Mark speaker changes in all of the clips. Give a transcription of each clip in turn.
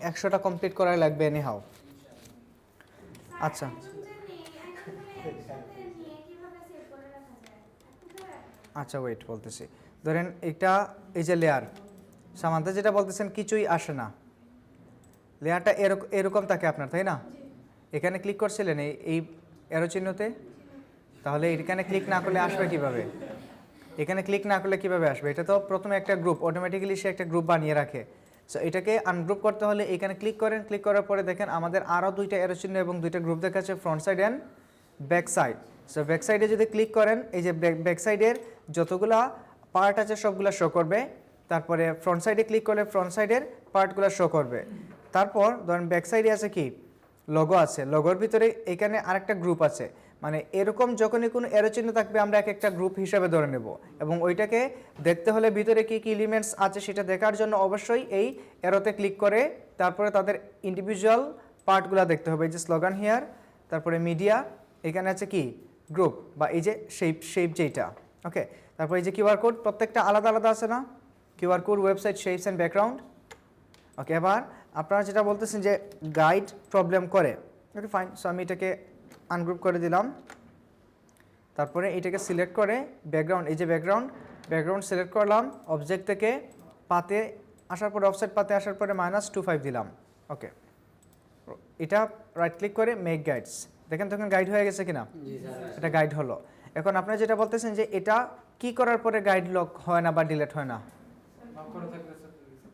Speaker 1: 100টা complete করা লাগবে any how. আচ্ছা আচ্ছা ওয়েট বলতেছি, ধরেন এটা এই যে লেয়ার সামান্তা যেটা বলতেছেন কিছুই আসে না, লেয়ারটা এরকম থাকে আপনার, তাই না? এখানে ক্লিক করছিলেন এই অ্যারো চিহ্নতে, তাহলে এখানে ক্লিক না করলে আসবে কিভাবে? এখানে ক্লিক না করলে কিভাবে আসবে? এটা তো প্রথমে একটা গ্রুপ, অটোমেটিক্যালি সে একটা গ্রুপ বানিয়ে রাখে। সো এটাকে আনগ্রুপ করতে হলে এখানে ক্লিক করেন, ক্লিক করার পরে দেখেন আমাদের আরও দুইটা অ্যারো চিহ্ন এবং দুইটা গ্রুপ দেখাচ্ছে, front side and back side. So back সাইডে যদি ক্লিক করেন এই যে ব্যাক সাইডের যতগুলা পার্ট আছে সবগুলা শো করবে, তারপরে ফ্রন্ট সাইডে ক্লিক করলে ফ্রন্ট সাইডের পার্টগুলো শো করবে। তারপর ধরেন ব্যাক সাইডে আছে কি লোগো আছে, লোগোর ভিতরে এখানে আরেকটা গ্রুপ আছে, মানে এরকম যখনই কোনো অ্যারো চিহ্ন থাকবে আমরা এক একটা গ্রুপ হিসাবে ধরে নেব, এবং ওইটাকে দেখতে হলে ভিতরে কী কী এলিমেন্টস আছে সেটা দেখার জন্য অবশ্যই এই অ্যারোতে ক্লিক করে তারপরে তাদের ইন্ডিভিজুয়াল পার্টগুলো দেখতে হবে। এই যে স্লোগান হিয়ার, তারপরে মিডিয়া, এখানে আছে কি গ্রুপ বা এই যে শেপ যেইটা, ওকে। তারপরে এই যে কিউআর কোড, প্রত্যেকটা আলাদা আলাদা আছে না, QR code, website, shapes and background, okay. এবার আপনারা যেটা বলতেছেন যে গাইড প্রবলেম করে, ওকে ফাইন। সো আমি এটাকে আনগ্রুপ করে দিলাম, তারপরে এটাকে সিলেক্ট করে ব্যাকগ্রাউন্ড, এই যে ব্যাকগ্রাউন্ড সিলেক্ট করলাম, অবজেক্ট থেকে পাতে আসার পরে অফসেট পাতে আসার পরে -25 দিলাম, ওকে। এটা রাইট ক্লিক করে মেক গাইডস, দেখেন তখন গাইড হয়ে গেছে কিনা, এটা গাইড হলো। এখন আপনারা যেটা বলতেছেন যে এটা কি করার পরে গাইড লক হয় না বা ডিলিট হয় না?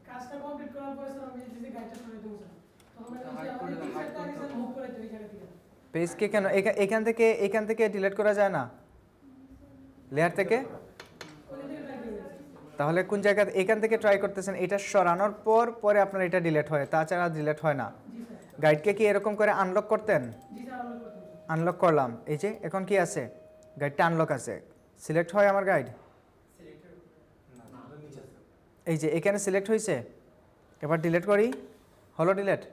Speaker 2: কাজটা কমপ্লিট করার পরে স্যার আমি এই যে গাইডটা সরিয়ে দেবো স্যার, তখন আমি টি-শার্টটা আগে স্যার মুভ করে দেব এই জায়গা থেকে।
Speaker 1: পেজকে কেন এখান থেকে ডিলিট করা যায় না লেয়ার থেকে? তাহলে কোন জায়গা এখান থেকে ট্রাই করতেছেন, এটা সরানোর পরে আপনার এটা ডিলিট হয়, তাছাড়া ডিলিট হয় না। গাইডকে কি এরকম করে আনলক করতেন?
Speaker 2: জি স্যার আনলক করতে।
Speaker 1: আনলক করলাম, এই যে এখন কি আছে, গাইডটা আনলক আছে, সিলেক্ট হয় আমার গাইড, এই যে এখানে সিলেক্ট হয়েছে। এবার ডিলিট করি, হলো ডিলিট।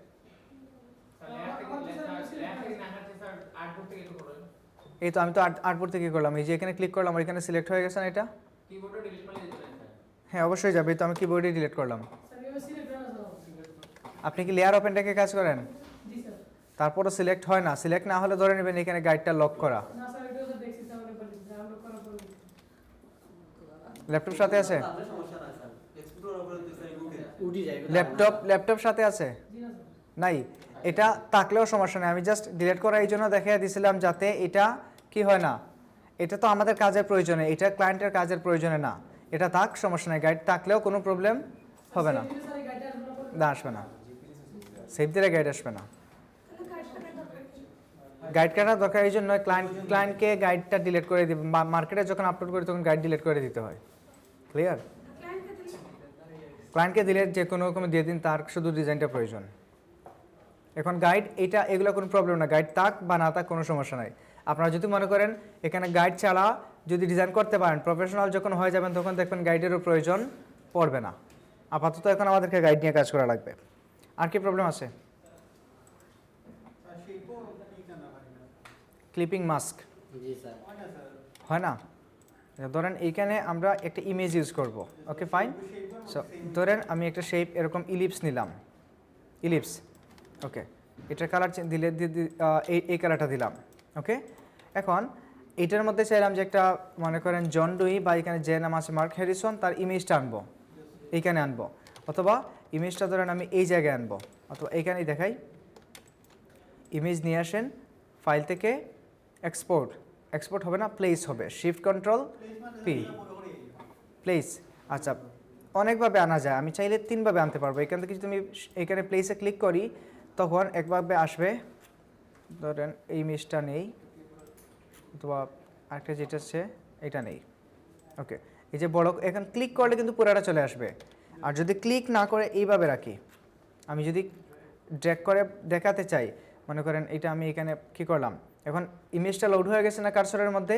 Speaker 1: এই তো আমি তো আর্টবোর্ড থেকে করলাম, এই যে এখানে ক্লিক করলাম, এখানে সিলেক্ট হয়ে গেছে না এটা?
Speaker 3: কিবোর্ডে ডিলিট মারলে যেতে পারেন স্যার।
Speaker 1: হ্যাঁ অবশ্যই যাবে, এই তো আমি কিবোর্ডে ডিলিট করলাম।
Speaker 2: স্যার এবার সিলেক্ট হয় না স্যার।
Speaker 1: আপনি কি লেয়ার ওপেন রেখে কাজ করেন?
Speaker 2: জি স্যার।
Speaker 1: তারপরও সিলেক্ট হয় না, সিলেক্ট না হলে ধরে নেবেন এখানে গাইডটা লক করা।
Speaker 2: না স্যার এটাও স্যার দেখছি স্যার অনেকবার আনলক করার পরে।
Speaker 1: ল্যাপটপ সাথে আছে?
Speaker 3: আপনার সমস্যা না স্যার, এক্সপ্লোর উপরে তো স্যার উঠে যায়।
Speaker 1: ল্যাপটপ সাথে আছে?
Speaker 2: জি না স্যার।
Speaker 1: নাই, এটা থাকলেও সমস্যা নেই, আমি জাস্ট ডিলিট করা এই জন্য দেখিয়ে দিয়েছিলাম যাতে এটা কি হয় না, এটা তো আমাদের কাজের প্রয়োজনে, এটা ক্লায়েন্টের কাজের প্রয়োজনে না, এটা থাক সমস্যা নেই, গাইড থাকলেও কোনো প্রবলেম হবে না।
Speaker 2: স্যার এই গাইডটা আসবে না পরে।
Speaker 1: না আসবে না, সেভ দিলে গাইড আসবে না। গাইড কাটার দরকার এই জন্য ক্লায়েন্টকে গাইডটা ডিলিট করে দিবে, মার্কেটে যখন আপলোড করি তখন গাইড ডিলিট করে দিতে হয়। ক্লিয়ার? ক্লায়েন্টকে দিলে যে কোনো রকম দিয়ে দিন, তার শুধু ডিজাইনটা প্রয়োজন। এখন গাইড এগুলো কোনো প্রবলেম না, গাইড থাক বা না থাক কোনো সমস্যা নাই। আপনারা যদি মনে করেন এখানে গাইড ছাড়া যদি ডিজাইন করতে পারেন, প্রফেশনাল যখন হয়ে যাবেন তখন দেখবেন গাইডেরও প্রয়োজন পড়বে না। আপাতত এখন আমাদেরকে গাইড নিয়ে কাজ করা লাগবে। আর কি প্রবলেম আছে? ক্লিপিং মাস্ক
Speaker 3: জি স্যার।
Speaker 1: হয় না? ধরেন এইখানে আমরা একটা ইমেজ ইউজ করব, ওকে ফাইন। সো ধরেন আমি একটা শেপ এরকম ইলিপস নিলাম, ইলিপস, ওকে। এটার কালার দিলে এই কালারটা দিলাম, ওকে। এখন এটার মধ্যে চাইলাম যে একটা মনে করেন জন ডুই বা এখানে যে নাম আছে মার্ক হ্যারিসন, তার ইমেজটা আনবো, এইখানে আনবো, অথবা ইমেজটা ধরেন আমি এই জায়গায় আনবো, অথবা এইখানেই দেখাই, ইমেজ নিয়ে আসেন, ফাইল থেকে এক্সপোর্ট হবে না, প্লেস হবে, শিফট কন্ট্রোল পি, প্লেস। আচ্ছা অনেকভাবে আনা যায়, আমি চাইলে 3ভাবে আনতে পারবো। এখান থেকে যদি আমি এখানে প্লেসে ক্লিক করি তখন একভাবে আসবে, ধরেন এই ইমেজটা নেই, অথবা আরেকটা যেটা আছে এটা নেই, ওকে। এই যে বড় এখন ক্লিক করলে কিন্তু পুরাটা চলে আসবে। আর যদি ক্লিক না করে এইভাবে রাখি, আমি যদি ড্র্যাগ করে দেখাতে চাই, মনে করেন এটা আমি এখানে কী করলাম, এখন ইমেজটা লোড হয়ে গেছে না কার্সরের মধ্যে,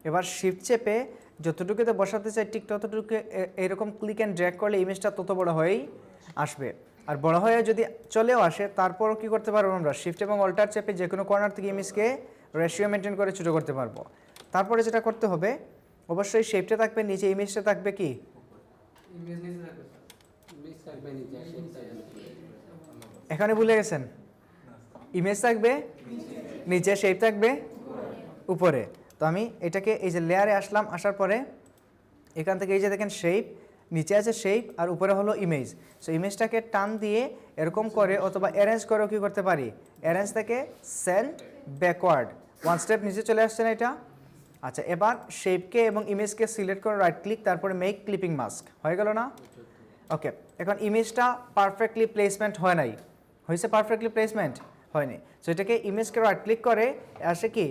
Speaker 1: এবার শিফট চেপে যতটুকুতে বসাতে চাই ঠিক ততটুকু এরকম ক্লিক অ্যান্ড ড্র্যাগ করলে ইমেজটা তত বড় হয়েই আসবে। আর বড় হয়ে যদি চলেও আসে তারপরও কী করতে পারবো, আমরা শিফট এবং অল্টার চেপে যে কোনো কর্নার থেকে ইমেজকে রেশিও মেনটেন করে ছোটো করতে পারবো। তারপরে যেটা করতে হবে, অবশ্যই শেপটা থাকবে নিচে, ইমেজটা থাকবে কি
Speaker 3: ইমেজ নিচে থাকবে স্যার। ইমেজ থাকবে নিচে, শেপ থাকবে।
Speaker 1: এখানে ভুলে গেছেন, ইমেজ থাকবে নিচে, শেপ থাকবে উপরে। তো আমি এটাকে এই যে লেয়ারে আসলাম, আসার পরে এখান থেকে এই যে দেখেন শেপ, নিচে আছে শেপ আর উপরে হলো ইমেজ। সো ইমেজটাকে টান দিয়ে এরকম করে অথবা অ্যারেঞ্জ করেও কী করতে পারি, অ্যারেঞ্জ থেকে সেন্ড ব্যাকওয়ার্ড, ওয়ান স্টেপ নিচে চলে আসছে না এটা। আচ্ছা, এবার শেপকে এবং ইমেজকে সিলেক্ট করে রাইট ক্লিক, তারপরে মেক ক্লিপিং মাস্ক, হয়ে গেল না? ওকে, এখন ইমেজটা পারফেক্টলি প্লেসমেন্ট হয় নাই, হয়েছে পারফেক্টলি প্লেসমেন্ট হয়নি। সো এটাকে ইমেজকে রাইট ক্লিক করে আসে কি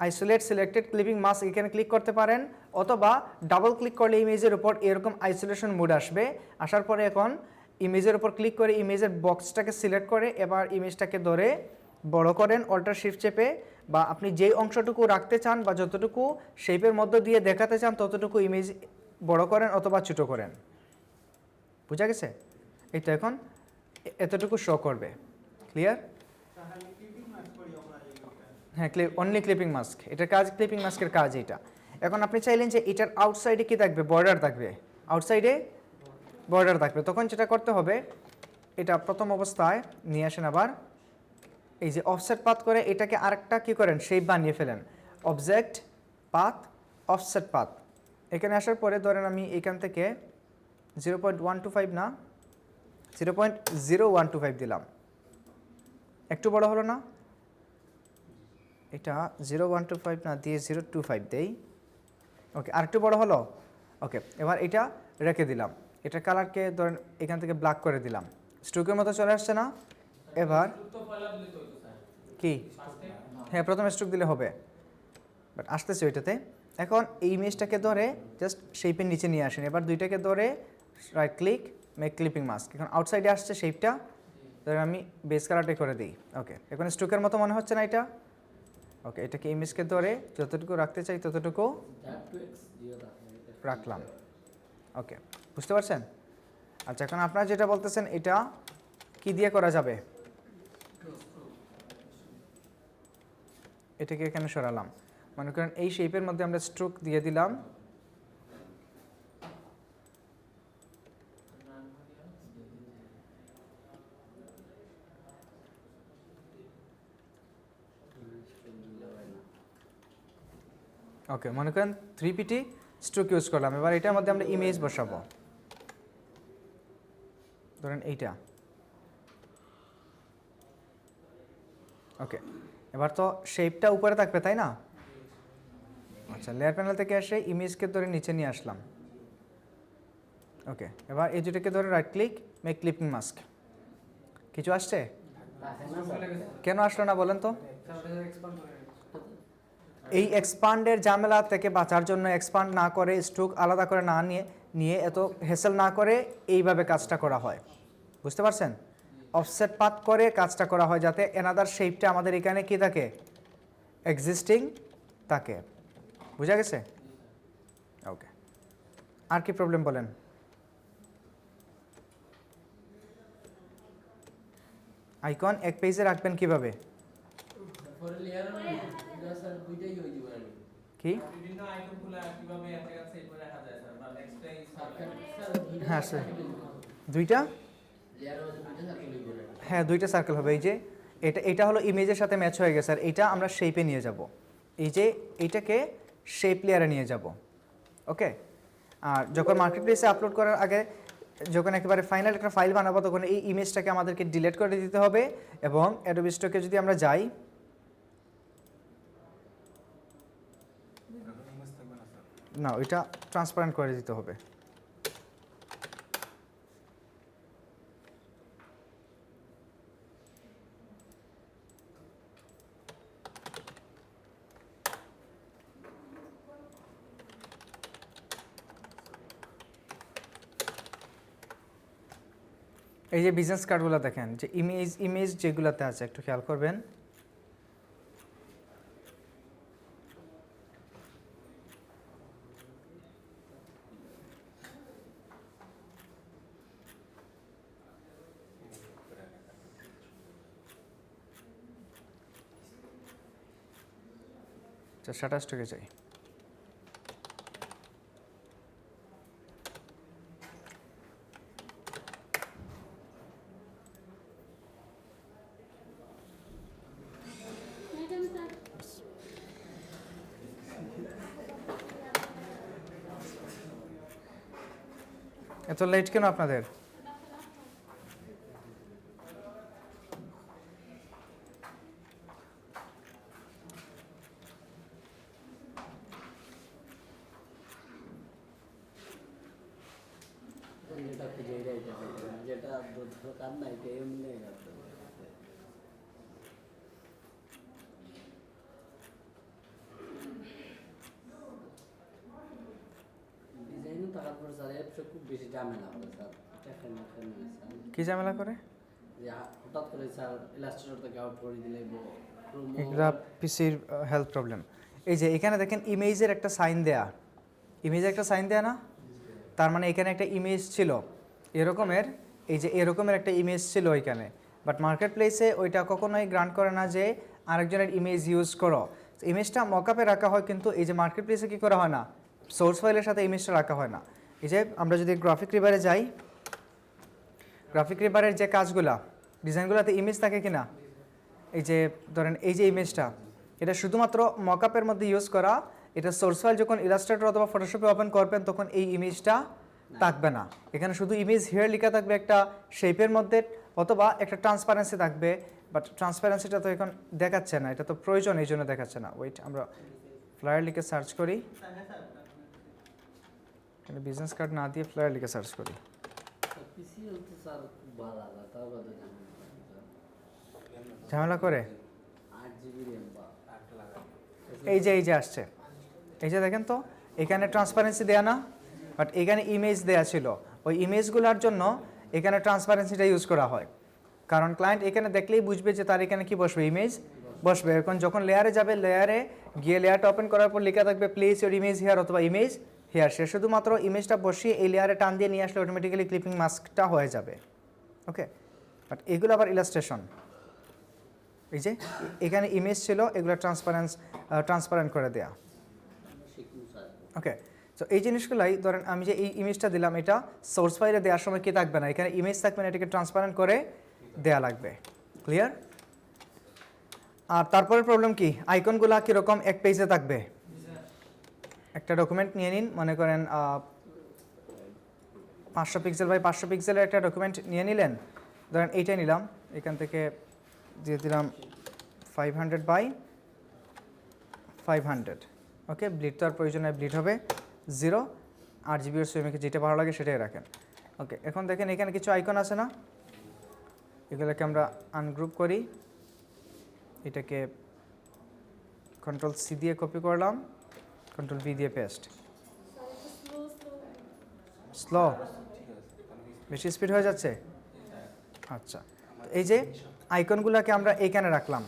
Speaker 1: আইসোলেট সিলেক্টেড ক্লিপিং মাস্ক, এখানে ক্লিক করতে পারেন, অথবা ডাবল ক্লিক করলে ইমেজের উপর এরকম আইসোলেশন মোড আসবে। আসার পরে এখন ইমেজের উপর ক্লিক করে ইমেজের বক্সটাকে সিলেক্ট করে এবার ইমেজটাকে ধরে বড় করেন অল্টার শিফট চেপে, বা আপনি যেই অংশটুকু রাখতে চান বা যতটুকু শেপের মধ্য দিয়ে দেখাতে চান ততটুকু ইমেজ বড় করেন অথবা ছোটো করেন। বুঝা গেছে? এইটা এখন এতটুকু শো করবে। ক্লিয়ার? হ্যাঁ, অনলি ক্লিপিং মাস্ক, এটার কাজ, ক্লিপিং মাস্কের কাজ এটা। এখন আপনি চাইলেন যে এটার আউটসাইডে কি থাকবে, বর্ডার থাকবে, আউটসাইডে বর্ডার থাকবে, তখন যেটা করতে হবে, এটা প্রথম অবস্থায় নিয়ে আসেন, আবার এই যে অফসেট পাথ করে এটাকে আরেকটা কি করেন, শেপ বানিয়ে ফেলেন, অবজেক্ট পাথ অফসেট পাথ। এখানে আসার পরে ধরেন আমি এখান থেকে 0.125 না 0.0125 দিলাম, একটু বড় হলো না? এটা 0.125 না দিয়ে 0.25 দেই। ওকে, আরেকটু বড় হলো। ওকে, এবার এটা রেখে দিলাম, এটা কালারকে ধরেন এখান থেকে ব্ল্যাক করে দিলাম, স্ট্রোকের মতো চলে আসছে না? এবার কি, হ্যাঁ প্রথমে স্ট্রোক দিলে হবে, বাট আসতেছে ওইটাতে। এখন এই ইমেজটাকে ধরে জাস্ট শেপের নিচে নিয়ে আসেন, এবার দুইটাকে ধরে right click make clipping mask. এখন আউটসাইডে আসছে শেপটা, ধরে আমি বেস কালারটাই করে দিই। ওকে, এখন স্ট্রোকের মতো মনে হচ্ছে না এটা? ওকে, এটাকে ইমেজকে ধরে যতটুকু রাখতে চাই ততটুকু রাখলাম। ওকে, বুঝতে পারছেন? আচ্ছা, এখন আপনারা যেটা বলতেছেন এটা কি দিয়ে করা যাবে, এটাকে এখানে সরালাম, মনে করেন এই শেপের মধ্যে আমরা স্ট্রোক দিয়ে দিলাম। ওকে, মনে করেন 3PT স্ট্রোক ইউজ করলাম, এবার এটার মধ্যে আমরা ইমেজ বসাবো, ধরেন এইটা। ওকে, এবার তো শেপটা উপরে থাকবে তাই না? আচ্ছা, লেয়ার প্যানেল থেকে এসে ইমেজকে ধরে নিচে নিয়ে আসলাম। ওকে, এবার এই দুটোকে ধরে right click make clipping mask. কিছু আসছে? কেন আসলো না বলেন তো? এই এক্সপান্ডের ঝামেলা থেকে বাঁচার জন্য এক্সপান্ড না করে, স্ট্রোক আলাদা করে না নিয়ে এত হেসেল না করে এইভাবে কাজটা করা হয়। বুঝতে পারছেন? অফসেট পাথ করে কাজটা করা হয় যাতে এনাদার শেপটা আমাদের এখানে কি থাকে, এক্সিস্টিং থাকে। বুঝা গেছে? ওকে, আর কি প্রবলেম বলেন? আইকন এক পেজে রাখবেন কিভাবে? কি? হ্যাঁ স্যার, দুইটা, হ্যাঁ দুইটা সার্কেল হবে। এই যে এটা হলো ইমেজের সাথে ম্যাচ হয়ে গেছে, আর এটা আমরা শেপে নিয়ে যাব, এই যে এইটাকে শেপ লেয়ারে নিয়ে যাব। ওকে, আর যখন মার্কেট প্লেসে আপলোড করার আগে যখন একেবারে ফাইনাল একটা ফাইল বানাবো তখন এই ইমেজটাকে আমাদেরকে ডিলিট করে দিতে হবে, এবং অ্যাডোবি স্টকে যদি আমরা যাই, না ওইটা ট্রান্সপারেন্ট করে দিতে হবে। এই যে বিজনেস কার্ডগুলো দেখেন, যে ইমেজ যেগুলোতে আছে একটু খেয়াল করবেন। শাটার স্টকে যাই, এত লেট কেন আপনাদের?
Speaker 4: যেটা খুঁজে যেটা দরকার নাই এমনি রাখতে হবে। ডিজাইনও থাকার পর স্যার অ্যাপসে খুব বেশি ঝামেলা করে স্যার। দেখেন স্যার
Speaker 1: কি ঝামেলা করে?
Speaker 4: যে হঠাৎ করে স্যার ইলাস্ট্রেটর থেকে আউট করে দিলে
Speaker 1: এগুলা পিসির হেলথ প্রবলেম। এই যে এখানে দেখেন ইমেজের একটা সাইন দেয়া, ইমেজের একটা সাইন দেয়া না, তার মানে এখানে একটা ইমেজ ছিল এরকমের, এই যে এরকমের একটা ইমেজ ছিল ওইখানে, বাট মার্কেট প্লেসে ওইটা কখনোই গ্রান্ট করে না যে আরেকজনের ইমেজ ইউজ করো। ইমেজটা মকআপে রাখা হয়, কিন্তু এই যে মার্কেট প্লেসে কী করা হয় না, সোর্স ফাইলের সাথে ইমেজটা রাখা হয় না। এই যে আমরা যদি গ্রাফিক রিভারে যাই, গ্রাফিক রিভারের যে কাজগুলা ডিজাইনগুলোতে ইমেজ থাকে কি না, এই যে ধরেন এই যে ইমেজটা, এটা শুধুমাত্র মকআপের মধ্যে ইউজ করা, এটা সোর্স ফাইল যখন ইলাস্ট্রেটর অথবা ফটোশপে ওপেন করবেন তখন এই ইমেজটা থাকবে না। এখানে শুধু ইমেজ হিয়ার লেখা থাকবে একটা শেপের মধ্যে, অথবা একটা ট্রান্সপারেন্সি থাকবে, বাট ট্রান্সপারেন্সিটা তো এখন দেখাচ্ছে না, এটা তো প্রয়োজন এই জন্য দেখাচ্ছে না। ওয়েট, আমরা ফ্লায়ার লিখে সার্চ করি, এখানে বিজনেস কার্ড না দিয়ে ফ্লায়ার লিখে সার্চ করি।
Speaker 4: পিসি হচ্ছে স্যার খুব ভালো লাগে, তাও বাদে
Speaker 1: ঝামেলা করে
Speaker 4: 8 জিবি র্যাম বা
Speaker 1: এই যে আসছে, এই যে দেখেন তো এখানে ট্রান্সপারেন্সি দেয়া না, বাট এখানে ইমেজ দেয়া ছিল। ওই ইমেজগুলোর জন্য এখানে ট্রান্সপারেন্সিটা ইউজ করা হয়, কারণ ক্লায়েন্ট এখানে দেখলেই বুঝবে যে তার এখানে কি বসবে, ইমেজ বসবে। এখন যখন লেয়ারে যাবে, লেয়ারে গিয়ে লেয়ারটা ওপেন করার পর লেখা থাকবে প্লেস ইউর ইমেজ হিয়ার অথবা ইমেজ হিয়ার, সে শুধুমাত্র ইমেজটা বসিয়ে এই লেয়ারে টান দিয়ে নিয়ে আসলে অটোমেটিক্যালি ক্লিপিং মাস্কটা হয়ে যাবে। ওকে, বাট এগুলো আবার ইলাস্ট্রেশন, এই যে এখানে ইমেজ ছিল, এগুলো ট্রান্সপারেন্ট করে দেয়া।
Speaker 4: শিখুন স্যার।
Speaker 1: ওকে, তো এই জিনিসগুলাই ধরেন আমি যে এই ইমেজটা দিলাম, এটা সোর্স ফাইলে দেওয়ার সময় কি থাকবে না, এখানে ইমেজ থাকবে না, এটাকে ট্রান্সপারেন্ট করে দেয়া লাগবে। ক্লিয়ার? আর তারপরে প্রবলেম কি, আইকনগুলা কীরকম এক পেজে থাকবে। একটা ডকুমেন্ট নিয়ে নিন, মনে করেন 500 পিক্সেল বাই 500 পিক্সেলের একটা ডকুমেন্ট নিয়ে নিলেন, ধরেন এইটাই নিলাম, এখান থেকে দিয়ে দিলাম 500 বাই 500। ওকে, ব্লিড তো আর প্রয়োজন হয়, ব্লিড হবে 0, 8 জিবি এর সুইমিংকে যেটা ভালো লাগে সেটাই রাখেন। ওকে, এখন দেখেন এখানে কিছু আইকন আছে না, এগুলোকে আমরা আনগ্রুপ করি, এটাকে কন্ট্রোল-C দিয়ে কপি করলাম, কন্ট্রোল-V দিয়ে পেস্ট। স্লো, বেশি স্পিড হয়ে যাচ্ছে। আচ্ছা, এই যে আইকনগুলোকে আমরা এইখানে রাখলাম,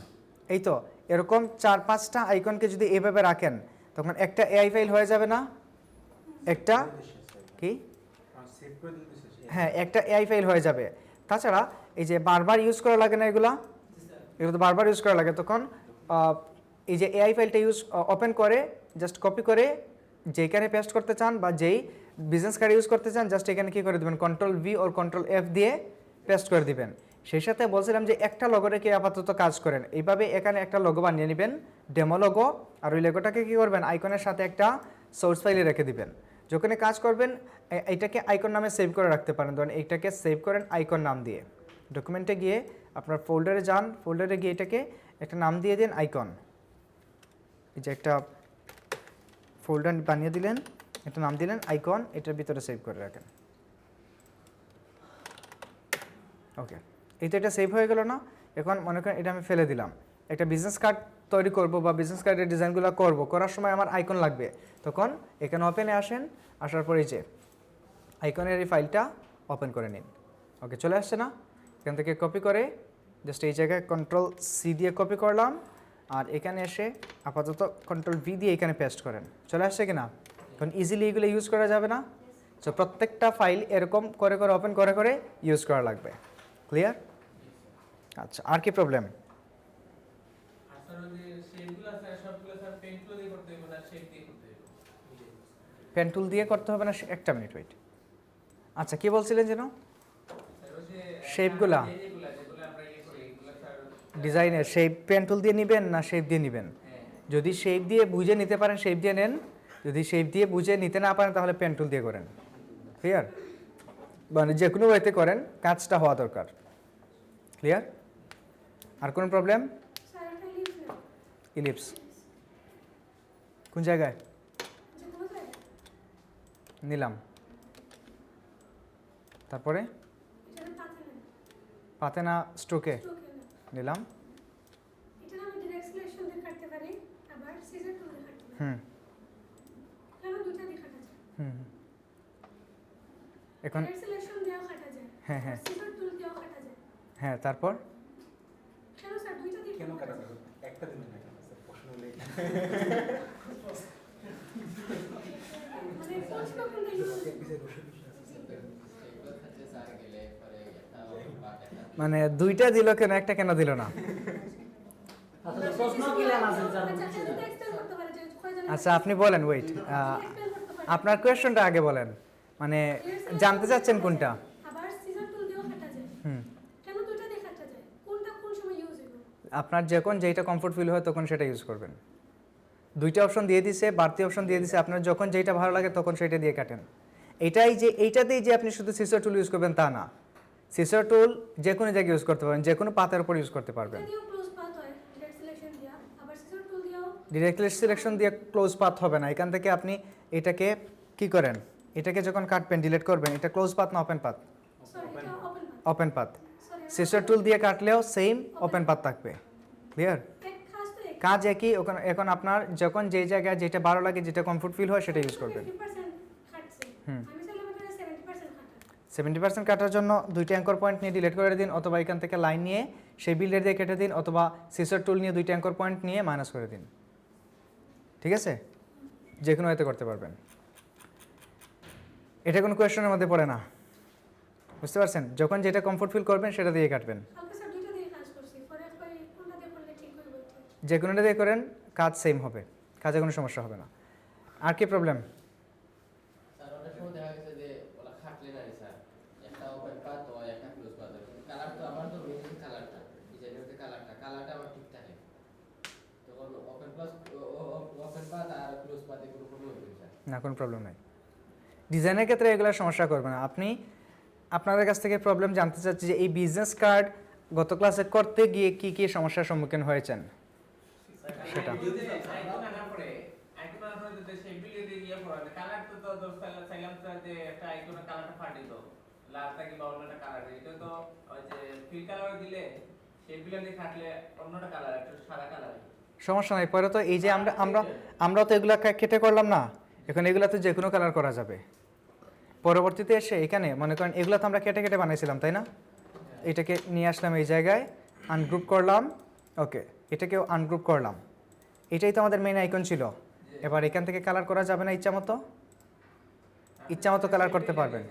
Speaker 1: এই তো এরকম 4-5টা আইকনকে যদি এইভাবে রাখেন তখন একটা এআই ফাইল হয়ে যাবে না, একটা কি, হ্যাঁ একটা এআই ফাইল হয়ে যাবে। তাছাড়া এই যে বারবার ইউজ করা লাগে না, এগুলো তো বারবার ইউজ করা লাগে, তখন এই যে এআই ফাইলটা ওপেন করে জাস্ট কপি করে যেখানে পেস্ট করতে চান বা যেই বিজনেস কার্ড ইউজ করতে চান, জাস্ট এখানে কী করে দেবেন, কন্ট্রোল-V ওর কন্ট্রোল-F দিয়ে পেস্ট করে দিবেন। সেই সাথে বলছিলাম যে একটা লোগো রেখে আপাতত কাজ করেন, এইভাবে এখানে একটা লোগো বানিয়ে নেবেন, ডেমো লোগো, আর ওই লোগোটাকে কী করবেন, আইকনের সাথে একটা সোর্স ফাইলে রেখে দিবেন। যখনই কাজ করবেন এইটাকে আইকন নামে সেভ করে রাখতে পারেন, ধরেন এইটাকে সেভ করেন আইকন নাম দিয়ে, ডকুমেন্টে গিয়ে আপনার ফোল্ডারে যান, ফোল্ডারে গিয়ে এটাকে একটা নাম দিয়ে দিন আইকন, এই যে একটা ফোল্ডার বানিয়ে দিলেন, একটা নাম দিলেন আইকন, এটার ভিতরে সেভ করে রাখেন। ওকে, এই তো এটা সেভ হয়ে গেল না। এখন মনে করেন এটা আমি ফেলে দিলাম, একটা বিজনেস কার্ড তৈরি করব বা বিজনেস কার্ডের ডিজাইনগুলো করব, করার সময় আমার আইকন লাগবে, তখন এখানে ওপেনে আসেন, আসার পরে যে আইকনের এই ফাইলটা ওপেন করে নিন। ওকে, চলে আসছে না, এখান থেকে কপি করে জাস্ট এই জায়গায় কন্ট্রোল-C দিয়ে কপি করলাম, আর এখানে এসে আপাতত কন্ট্রোল-V দিয়ে এখানে পেস্ট করেন। চলে আসছে কি না? এখন ইজিলি এগুলো ইউজ করা যাবে না, সো প্রত্যেকটা ফাইল এরকম করে করে ওপেন করে করে ইউজ করা লাগবে। ক্লিয়ার? আচ্ছা, আর কি প্রবলেম? পেন টুল দিয়ে করতে হবে না, একটা মিনিট ওয়েট। আচ্ছা, কি বলছিলেন যেন? শেপগুলা ডিজাইনের শেপ পেন টুল দিয়ে নেবেন না শেপ দিয়ে নেবেন? যদি শেপ দিয়ে বুঝে নিতে পারেন শেপ দিয়ে নেন, যদি শেপ দিয়ে বুঝে নিতে না পারেন তাহলে পেন টুল দিয়ে করেন। ক্লিয়ার? মানে যে কোনো ওয়েতে করেন কাজটা হওয়া দরকার। ক্লিয়ার? আর কোনো প্রবলেম?
Speaker 5: স্যার একটা লিভ না
Speaker 1: ইলিপস কোন জায়গায়
Speaker 5: যে কোনো জায়গায়
Speaker 1: নিলাম, তারপরে
Speaker 5: এটা পাতে না
Speaker 1: পাতে না স্ট্রোকে
Speaker 5: স্ট্রোকে না
Speaker 1: নিলাম।
Speaker 5: এটা আমি ডিরেক্ট সিলেকশন দিয়ে কাটতে পারি আবার সিজার টুল দিয়ে কাটতে পারি
Speaker 1: হুম
Speaker 5: কেন দুটো দিয়ে কাটা যায়
Speaker 1: হুম এখন
Speaker 5: ডিরেক্ট সিলেকশন দিয়েও কাটা যায়
Speaker 1: হ্যাঁ হ্যাঁ
Speaker 5: সিজার টুল দিয়েও কাটা যায়
Speaker 1: হ্যাঁ তারপর
Speaker 5: কেন স্যার দুইটা দিয়ে
Speaker 3: কেন কাটা
Speaker 5: যায়
Speaker 3: যাবে? একটা দিন না কেন স্যার প্রশ্ন হলে
Speaker 5: মানে প্রশ্ন কোনটা ইউজ
Speaker 1: মানে দুইটা দিল কেন একটা কেন দিল না?
Speaker 4: আসলে প্রশ্ন কিলাম আছে স্যার
Speaker 5: আচ্ছা এটা তো এক্সপ্লেইন করতে পারে যে কয়জন
Speaker 1: আচ্ছা আপনি বলেন, ওয়েট
Speaker 5: এক্সপ্লেইন করতে পারে
Speaker 1: আপনার কোয়েশ্চনটা আগে বলেন, মানে জানতে চাচ্ছেন কোনটা?
Speaker 5: আবার সিজার টুল দিয়েও কাটা যায়
Speaker 1: হুম
Speaker 5: কেন দুটো দিয়ে কাটা যায় কোনটা কোন সময় ইউজ হবে
Speaker 1: আপনার যখন যেটা কমফোর্ট ফিল হয় তখন সেটা ইউজ করবেন। দুইটা অপশন দিয়ে দিছে, বাড়তি অপশন দিয়ে দিছে, আপনার যখন যেটা ভালো লাগে তখন সেটা দিয়ে কাটেন। এটাই যে এইটাতেই যে আপনি শুধু সিজার টুল ইউজ করবেন তা না, সিজার টুল যে কোনো জায়গায় ইউজ করতে পারবেন, যে কোনো পাতার উপর ইউজ করতে পারবেন।
Speaker 5: যদিও ক্লোজ পাথ হয় ডিরেক্ট সিলেকশন দিয়া আবার সিজার টুল দিয়েও
Speaker 1: ডিরেক্টলি সিলেকশন দিয়ে ক্লোজ পাথ হবে না, এখান থেকে আপনি এটাকে কি করেন, এটাকে যখন কাটবেন ডিলিট করবেন, এটা ক্লোজ পাথ না ওপেন পাথ?
Speaker 5: সরি এটা open path
Speaker 1: open path.
Speaker 5: Sorry
Speaker 1: scissor tool দিয়ে কাটলেও সেম ওপেন পাথ থাকবে। ক্লিয়ার?
Speaker 5: এক খাস তো এক
Speaker 1: কাজ একই, ওখানে এখন আপনার যখন যেই জায়গায় যেটা ভালো লাগে, যেটা কমফোর্ট ফিল হয় সেটা ইউজ করবেন।
Speaker 5: 50% কাটছে
Speaker 1: হুম।
Speaker 5: আমি চাইলে আমাদের 70% কাটা
Speaker 1: 70% কাটার জন্য দুইটা অ্যাঙ্কর পয়েন্ট নিয়ে ডিলিট করে দিন, অথবা এখান থেকে লাইন নিয়ে সেই বিল্ডার দিয়ে কেটে দিন, অথবা সিজার টুল নিয়ে দুইটা অ্যাঙ্কর পয়েন্ট নিয়ে মাইনাস করে দিন। ঠিক আছে? যে কোনো এতে করতে পারবেন। এটা কোনো কোয়েশ্চনের মধ্যে পড়ে না, বুঝতে পারছেন? যখন যেটা কমফোর্ট ফিল করবেন সেটা দিয়ে কাটবেন।
Speaker 5: কালকে স্যার দুটো দিয়ে কাজ করছি পরে কই কোনটা দিয়ে করলে ঠিক হইব
Speaker 1: যে কোনোটা দিয়ে করেন কাজ সেম হবে, কাজে কোনো সমস্যা হবে না। আর কি প্রবলেম?
Speaker 6: স্যার ওটার সময় দেখা গেছে যে ওরা খাটলে না রে স্যার, একটা ওপেন পাথ হয় একটা ক্লোজ পাথ হয়, কালার তো আমার তো মেইন কালারটা ডিজাইনের যে কালারটা আমার ঠিক থাকে, তখন ওপেন পাথ আর ক্লোজ পাথে কোনো প্রবলেম হবে স্যার?
Speaker 1: না, কোনো প্রবলেম নাই। ডিজাইনের ক্ষেত্রে এগুলো সমস্যা করবে না। আপনি আপনাদের কাছ থেকে প্রবলেম জানতে চাচ্ছি যে এই বিজনেস কার্ড গত ক্লাসে করতে গিয়ে কি কি সমস্যার সম্মুখীন হয়েছেন সেটা। সমস্যা নাই, পরে তো এই যে আমরা তো এগুলা কেটে করলাম না, এখন এগুলা তো যে কোনো কালার করা যাবে। পরবর্তীতে এসে এখানে মনে করেন এগুলো তো আমরা কেটে কেটে বানাইছিলাম, তাই না? এটাকে নিয়ে আসলাম এই জায়গায়, আনগ্রুপ করলাম, ওকে, এটাকেও আনগ্রুপ করলাম। এটাই তো আমাদের মেইন আইকন ছিল। এবার এখান থেকে কালার করা যাবে না ইচ্ছা মতো? ইচ্ছা মতো কালার করতে পারবেন।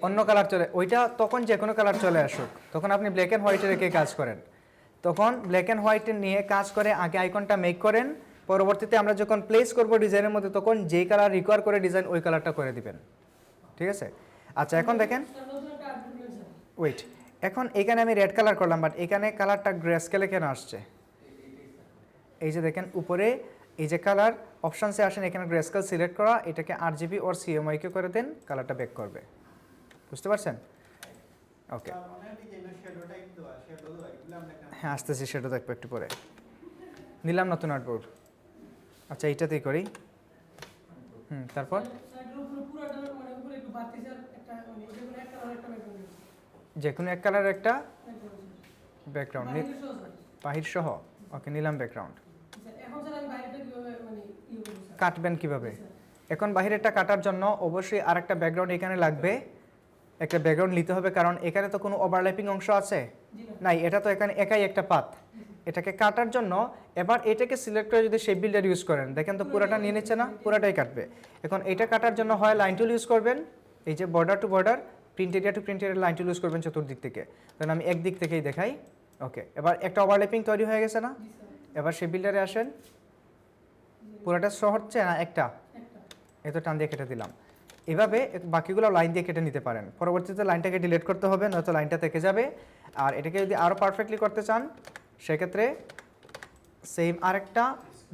Speaker 1: অন্য কালার চলে, ওইটা তখন যে কোনো কালার চলে আসুক, তখন আপনি ব্ল্যাক অ্যান্ড হোয়াইটে রেখে কাজ করেন। তখন ব্ল্যাক অ্যান্ড হোয়াইটে নিয়ে কাজ করে আগে আইকনটা মেক করেন, পরবর্তীতে আমরা যখন প্লেস করব ডিজাইনের মধ্যে তখন যেই কালার রিকোয়ার করে ডিজাইন ওই কালারটা করে দিবেন। ঠিক আছে? আচ্ছা এখন দেখেন,
Speaker 2: স্যার নতুন একটা আপডেট দিলেন স্যার
Speaker 1: ওয়েট, এখন এখানে আমি রেড কালার করলাম, বাট এখানে কালারটা গ্রে স্কেলে কেন আসছে? এই যে দেখেন উপরে এই যে কালার অপশানসে আসেন, এখানে গ্রে স্কেল সিলেক্ট করা, এটাকে RGB ওর CMYK করে দেন, কালারটা ব্যাক করবে। বুঝতে পারছেন? ওকে, হ্যাঁ আসতেছি, সেটা দেখবো একটু পরে। নিলাম নতুন আর্টবোর্ড। আচ্ছা এইটাতেই করি। তারপর
Speaker 2: সাইডের উপরে পুরোটা মানে উপরে একটু বাড়তি স্যার একটা মানে যেকোনো একটা কালার একটা ব্যাকগ্রাউন্ড
Speaker 1: যে কোনো এক কালার একটা ব্যাকগ্রাউন্ড
Speaker 2: স্যার
Speaker 1: বাহির সহ, ওকে নিলাম ব্যাকগ্রাউন্ড।
Speaker 2: এখন স্যার আমি বাইরেটা কিভাবে মানে ইয়ে করব স্যার
Speaker 1: কাটবেন কিভাবে? এখন বাহিরেরটা কাটার জন্য অবশ্যই আরেকটা ব্যাকগ্রাউন্ড এখানে লাগবে, একটা ব্যাকগ্রাউন্ড নিতে হবে, কারণ এখানে তো কোনো ওভারল্যাপিং অংশ আছে নাই, এটা তো এখানে একাই একটা পাত। এটাকে কাটার জন্য এবার এটাকে সিলেক্ট করে যদি শেপ বিল্ডার ইউজ করেন, দেখেন তো পুরোটা নিয়ে নিচ্ছে না, পুরোটাই কাটবে। এখন এটা কাটার জন্য হয় লাইন টুল ইউজ করবেন, এই যে border to border, print area to print area line tool use করবেন চতুর্দিক থেকে। কারণ আমি একদিক থেকেই দেখাই। ওকে, এবার একটা ওভারল্যাপিং তৈরি হয়ে গেছে না? এবার শেপ বিল্ডারে আসেন, পুরোটা সহ হচ্ছে না একটা, এত টান দিয়ে কেটে দিলাম। এভাবে বাকিগুলো লাইন দিয়ে কেটে নিতে পারেন। পরবর্তীতে লাইনটাকে ডিলিট করতে হবে, নয়তো লাইনটা থেকে যাবে। আর এটাকে যদি আরও পারফেক্টলি করতে চান সেক্ষেত্রে সেম আরেকটা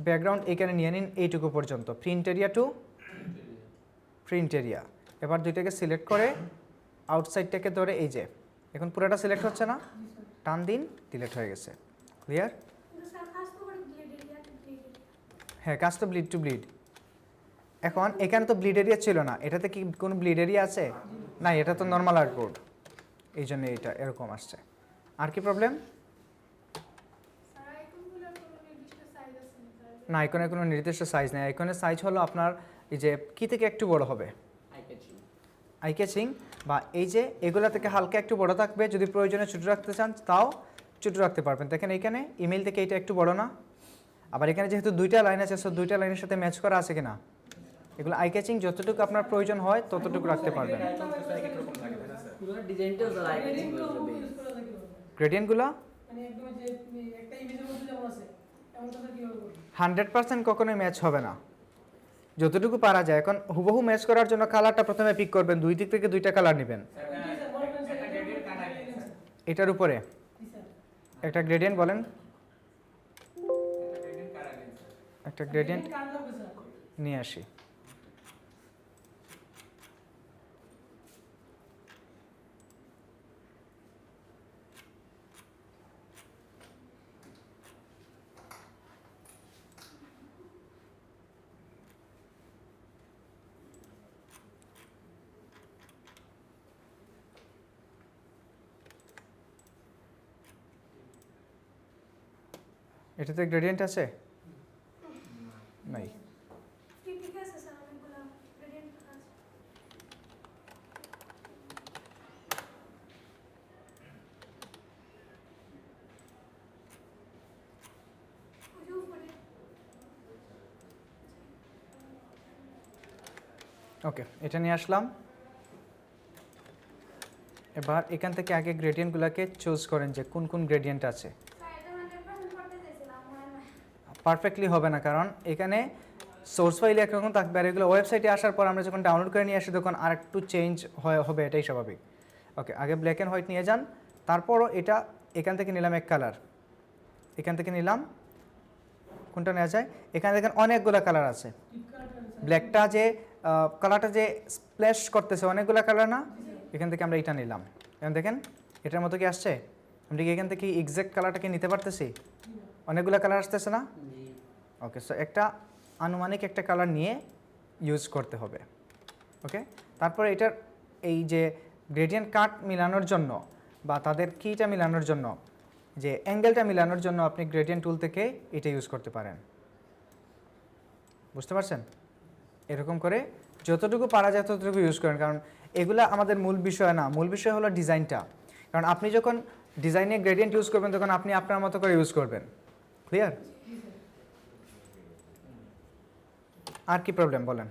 Speaker 1: ব্যাকগ্রাউন্ড এখানে নিয়ে নিন এইটুকু পর্যন্ত, print area to print area. এবার দুইটাকে সিলেক্ট করে আউটসাইডটাকে ধরে এই যে এখন পুরোটা সিলেক্ট হচ্ছে না, টান দিন, ডিলিট হয়ে গেছে। ক্লিয়ার?
Speaker 5: কিন্তু স্যার কাজ তো করে blade area to blade area.
Speaker 1: হ্যাঁ, কাজ তো ব্লিড টু ব্লিড। এখন এখানে তো ব্লিড এরিয়া ছিল না, এটাতে কি কোনো ব্লিড এরিয়া আছে? না, এটা তো নর্মাল আর্টবোর্ড, এই জন্য এটা এরকম আসছে। আর কি প্রবলেম?
Speaker 5: স্যার আইকনগুলোর কোনো নির্দিষ্ট সাইজ আছে না স্যার?
Speaker 1: না, আইকনের কোনো নির্দিষ্ট সাইজ নেই। আইকনের সাইজ হলো আপনার এই যে কি থেকে একটু বড় হবে,
Speaker 4: আই ক্যাচিং।
Speaker 1: আই ক্যাচিং, বা এই যে এগুলা থেকে হালকা একটু বড় থাকবে। যদি প্রয়োজনে ছোটো রাখতে চান তাও ছোটো রাখতে পারবেন। দেখেন এইখানে ইমেল থেকে এটা একটু বড় না, আবার এখানে যেহেতু দুইটা লাইন আছে, সো দুইটা লাইনের সাথে ম্যাচ করা আছে কিনা, এগুলো আই ক্যাচিং যতটুকু আপনার প্রয়োজন হয় ততটুকু রাখতে পারবেন।
Speaker 4: পুরো ডিজাইনটাও স্যার আই ক্যাচিং
Speaker 2: গ্রেডিয়েন্টগুলো
Speaker 4: করবে।
Speaker 2: ইউজ করা যায় কিভাবে?
Speaker 1: গ্রেডিয়েন্টগুলো
Speaker 2: মানে একদম যে একটা ইমেজের মধ্যে যেমন আছে এমনটা স্যার কিভাবে করবে?
Speaker 1: 100% কখনোই ম্যাচ হবে না, যতটুকু পারা যায়। এখন হুবহু ম্যাচ করার জন্য কালারটা প্রথমে পিক করবেন, দুই দিক থেকে দুইটা কালার নেবেন।
Speaker 2: জি স্যার, মনে করেন স্যার একটা গ্রেডিয়েন্ট কাটা গেছে।
Speaker 1: এটার উপরে
Speaker 2: জি স্যার।
Speaker 1: একটা গ্রেডিয়েন্ট বলেন, একটা গ্রেডিয়েন্ট
Speaker 2: কাট লাগবে স্যার।
Speaker 1: নিয়ে আসি। এটাতে গ্রেডিয়েন্ট আছে? নাই।
Speaker 5: ঠিক আছে স্যার, অনেকগুলো গ্রেডিয়েন্ট আছে। ওই যে উপরে।
Speaker 1: ওকে, এটা নিয়ে আসলাম। এবার এখান থেকে আগে গ্রেডিয়েন্টগুলোকে চুজ করেন যে কোন কোন গ্রেডিয়েন্ট আছে।
Speaker 5: স্যার এটা 100% করতে চাইছিলাম, মনে হয় না।
Speaker 1: পারফেক্টলি হবে না, কারণ এখানে সোর্স ফাইল একরকম থাকবে, আর এগুলো ওয়েবসাইটে আসার পর আমরা যখন ডাউনলোড করে নিয়ে আসি তখন আর একটু চেঞ্জ হবে, এটাই স্বাভাবিক। ওকে, আগে ব্ল্যাক অ্যান্ড হোয়াইট নিয়ে যান, তারপরও এটা এখান থেকে নিলাম এক কালার, এখান থেকে নিলাম, কোনটা নেওয়া যায়? এখানে দেখেন অনেকগুলো কালার আছে। ব্ল্যাকটা যে কালারটা যে স্প্ল্যাশ করতেছে অনেকগুলো কালার না, এখান থেকে আমরা এটা নিলাম। এখন দেখেন এটার মতো কি আসছে? আমরা কি এখান থেকে এক্সাক্ট কালারটাকে নিতে পারতেছি? অনেকগুলো কালার আসতেছে না?
Speaker 4: জি।
Speaker 1: ওকে, সো একটা আনুমানিক একটা কালার নিয়ে ইউজ করতে হবে। ওকে, তারপরে এটার এই যে গ্রেডিয়েন্ট কাট মিলানোর জন্য বা তাদের কিটা মিলানোর জন্য, যে অ্যাঙ্গেলটা মিলানোর জন্য আপনি গ্রেডিয়েন্ট টুল থেকে এটা ইউজ করতে পারেন। বুঝতে পারছেন? এরকম করে যতটুকু পারা যায় ততটুকু ইউজ করেন, কারণ এগুলা আমাদের মূল বিষয় না, মূল বিষয় হলো ডিজাইনটা। কারণ আপনি যখন ডিজাইনে গ্রেডিয়েন্ট ইউজ করবেন তখন আপনি আপনার মতো করে ইউজ করবেন। ক্লিয়ার? আর কি প্রবলেম বলেন?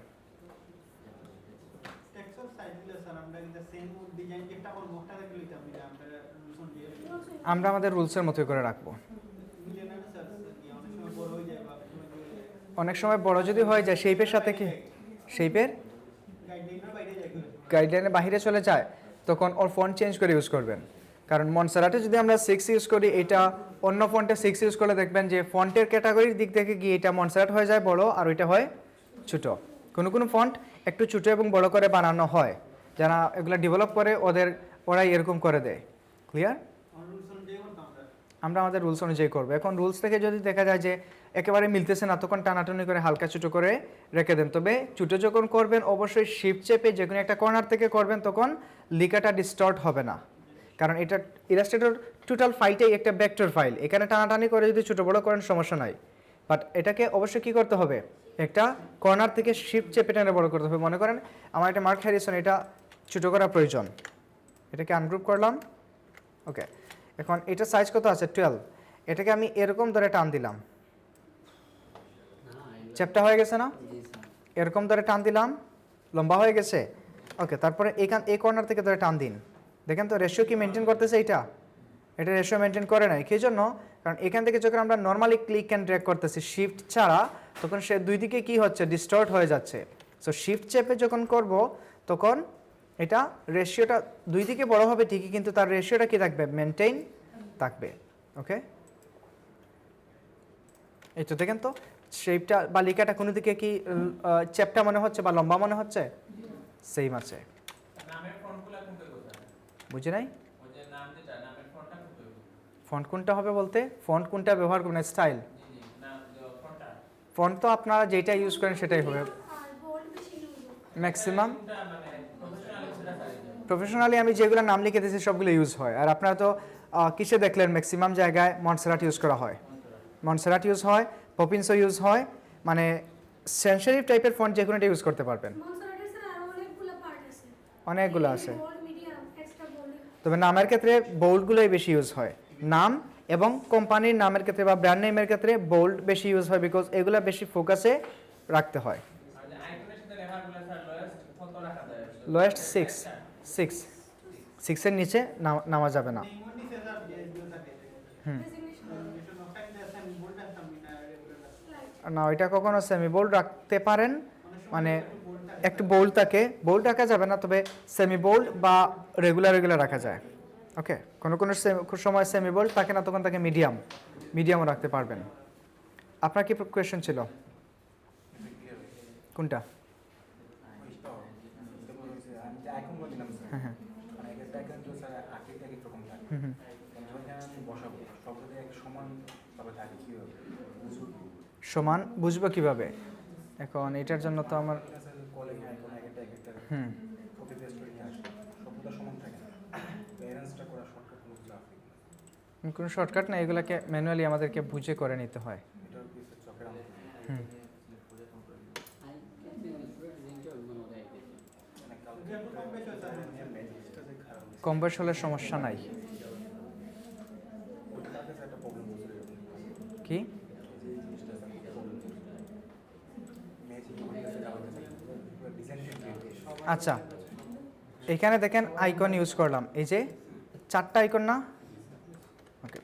Speaker 3: টেক্সচার সাইজগুলো স্যার আমরা কিন্তু সেম ডিজাইন একটা করব ওটা দেখে লইতে আমরা রুলস দিয়ে
Speaker 1: আমরা আমাদের রুলসের মতো করে রাখবো।
Speaker 3: বুঝলেন না স্যার, অনেক সময় বড় হয়ে যায় বা
Speaker 1: অনেক সময় বড় যদি হয়ে যায় শেপের সাথে কি শেপের
Speaker 3: গাইডলাইনের বাইরে যায় করে
Speaker 1: গাইডলাইনের বাইরে চলে যায়, তখন ওর ফন্ট চেঞ্জ করে ইউজ করবেন। কারণ মনসারাটে যদি আমরা 6 ইউজ করি, এটা অন্য ফন্টে 6 ইউজ করলে দেখবেন যে ফন্টের ক্যাটাগরির দিক থেকে গিয়ে এটা মনসারাট হয়ে যায় বড়, আর ওইটা হয় ছোট। কোনো কোনো ফন্ট একটু ছোট এবং বড় করে বানানো হয়, যারা এগুলো ডেভেলপ করে ওরাই এরকম করে দেয়। ক্লিয়ার?
Speaker 3: রুলস অনুযায়ী করতাম আমরা।
Speaker 1: আমরা আমাদের রুলস অনুযায়ী করবো। এখন রুলস থেকে যদি দেখা যায় যে একেবারে মিলতেছে না, তখন টানাটানি করে হালকা ছোটো করে রেখে দেন। তবে ছোটো যখন করবেন অবশ্যই শিফট চেপে যে কোনো একটা কর্নার থেকে করবেন, তখন লেখাটা ডিস্টর্ট হবে না। কারণ এটা ইলাস্ট্রেটর টোটাল ফাইলটাই একটা ভেক্টর ফাইল, এখানে টানাটানি করে যদি ছোটো বড়ো করেন সমস্যা নাই, বাট এটাকে অবশ্যই কী করতে হবে, একটা কর্নার থেকে শিফট চেপে টেনে বড়ো করতে হবে। মনে করেন আমার একটা মার্ক হ্যারিসন, এটা ছোটো করা প্রয়োজন, এটাকে আনগ্রুপ করলাম। ওকে, এখন এটা সাইজ কত আছে? 12। এটাকে আমি এরকম ধরে টান দিলাম, চ্যাপটা হয়ে গেছে না?
Speaker 4: জি স্যার।
Speaker 1: এরকম ধরে টান দিলাম, লম্বা হয়ে গেছে। ওকে, তারপরে এই কর্নার থেকে ধরে টান দিন। দেখেন তো রেশিও কি মেনটেন করতেছে? এটা রেশিও মেনটেন করে নাই। কী জন্য? কারণ এখান থেকে যখন আমরা নর্মালি ক্লিক অ্যান্ড ড্র্যাগ করতেছি শিফট ছাড়া, তখন সে দুই দিকে কী হচ্ছে, ডিস্টর্ট হয়ে যাচ্ছে। সো শিফট চেপে যখন করব তখন এটা রেশিওটা দুই দিকে বড় হবে ঠিকই, কিন্তু তার রেশিওটা কি থাকবে? মেনটেইন থাকবে। ওকে, এই তো দেখেন তো শেপটা বা লেখাটা কোনো দিকে কি চ্যাপটা মনে হচ্ছে বা লম্বা মনে হচ্ছে? সেম আছে।
Speaker 7: নামের ফন্টগুলো কোনটা কোথায়?
Speaker 1: বুঝে নাই?
Speaker 7: ওই যে নাম যেটা নামের ফন্টটা কোথায়?
Speaker 1: ফন্ট কোনটা হবে বলতে ফন্ট কোনটা ব্যবহার করবেন, স্টাইল
Speaker 7: জি জি নাম ফন্টটা
Speaker 1: ফন্ট তো আপনারা যেটা ইউজ করেন সেটাই হবে
Speaker 5: আর বোল্ড বেশি ইউজ হয়।
Speaker 1: ম্যাক্সিমাম।
Speaker 7: কোনটা মানে প্রফেশনাল সেটা পারি।
Speaker 1: প্রফেশনালি আমি যেগুলো নাম লিখে দিয়েছি সবগুলো ইউজ হয়। আর আপনারা তো কিসে দেখলেন ম্যাক্সিমাম জায়গায় মন্টসেরাট ইউজ করা হয়, মন্টসেরাট ইউজ হয়, পপিন্সও ইউজ হয়, মানে সেন্সিটিভ টাইপের ফন্ট যে কোনোটা ইউজ করতে পারবেন।
Speaker 5: মনসারাটের স্যার আরো অনেকগুলো পার্ট আছে।
Speaker 1: অনেকগুলো আছে,
Speaker 5: বোল্ড, মিডিয়াম, এক্সট্রা বোল্ড।
Speaker 1: তবে নামের ক্ষেত্রে বোল্ডগুলোই বেশি ইউজ হয়। নাম এবং কোম্পানির নামের ক্ষেত্রে বা ব্র্যান্ড নেমের ক্ষেত্রে বোল্ড বেশি ইউজ হয়, বিকজ এগুলো বেশি ফোকাসে রাখতে হয়।
Speaker 7: আর যে আইকনের সাথে লেখাগুলো স্যার লোয়েস্ট কত রাখা যায়?
Speaker 1: লোয়েস্ট 6 এর নিচে নামা যাবে না।
Speaker 3: নেইমোর নিচে স্যার যে এগুলো থাকে
Speaker 5: ডেজিগনেশন
Speaker 3: এটা নকটা কিন্তু সেমি বোল্ড রাখতাম না রেগুলার
Speaker 5: স্লাইড।
Speaker 1: না, ওইটা কখনো সেমি বোল্ড রাখতে পারেন, মানে
Speaker 3: বোল্ড
Speaker 1: একটু বোল্ড থাকে, বোল্ড রাখা যাবে না, তবে সেমি বোল্ড বা রেগুলার রাখা যায়। ওকে, কোনো সময় সেমি বোল্ড থাকে না, তখন তাকে মিডিয়ামও রাখতে পারবেন। আপনার কি কোয়েশ্চেন ছিল কোনটা? হ্যাঁ হ্যাঁ হুম হুম। সমান বুঝবো কিভাবে? এখন এটার জন্য তো আমার হুম কোনো শর্টকাট না, এগুলোকে ম্যানুয়ালি আমাদেরকে বুঝে করে নিতে হয়। হুম কম বয়স হলে সমস্যা নাই। কি আচ্ছা, এখানে দেখেন আইকন ইউজ করলাম, এই যে 4টা আইকন না? ওকে,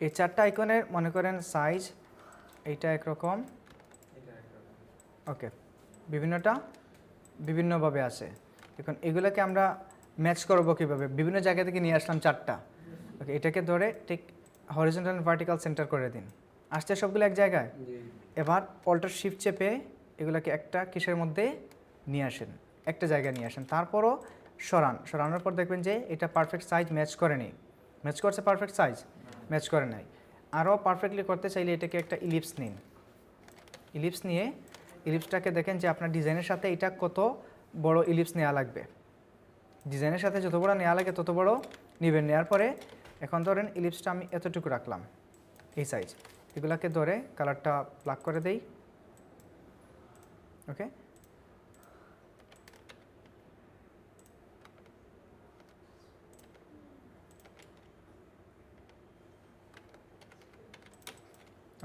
Speaker 1: এই 4টা আইকনের মনে করেন সাইজ এইটা একরকম, ওকে, বিভিন্নটা বিভিন্নভাবে আছে। এখন এগুলোকে আমরা ম্যাচ করবো কীভাবে? বিভিন্ন জায়গা থেকে নিয়ে আসলাম 4টা, ওকে, এটাকে ধরে ঠিক হরিজন্টাল এন্ড ভার্টিক্যাল সেন্টার করে দিন। আসছে সবগুলো এক জায়গায়। এবার অল্টার শিফট চেপে এগুলোকে একটা কিসের মধ্যে নিয়ে আসেন, একটা জায়গায় নিয়ে আসেন, তারপরও সরানোর পর দেখবেন যে এটা পারফেক্ট সাইজ ম্যাচ করেনি। ম্যাচ করছে পারফেক্ট সাইজ? ম্যাচ করে নাই। আরও পারফেক্টলি করতে চাইলে এটাকে একটা ইলিপস নিন। ইলিপস নিয়ে ইলিপসটাকে দেখেন যে আপনার ডিজাইনের সাথে এটা কত বড় ইলিপস নেওয়া লাগবে। ডিজাইনের সাথে যত বড় নেওয়া লাগে তত বড় নেবেন। নেওয়ার পরে এখন ধরেন ইলিপসটা আমি এতটুকু রাখলাম, এই সাইজ। এগুলাকে ধরে কালারটা প্লাগ করে দেই। ওকে,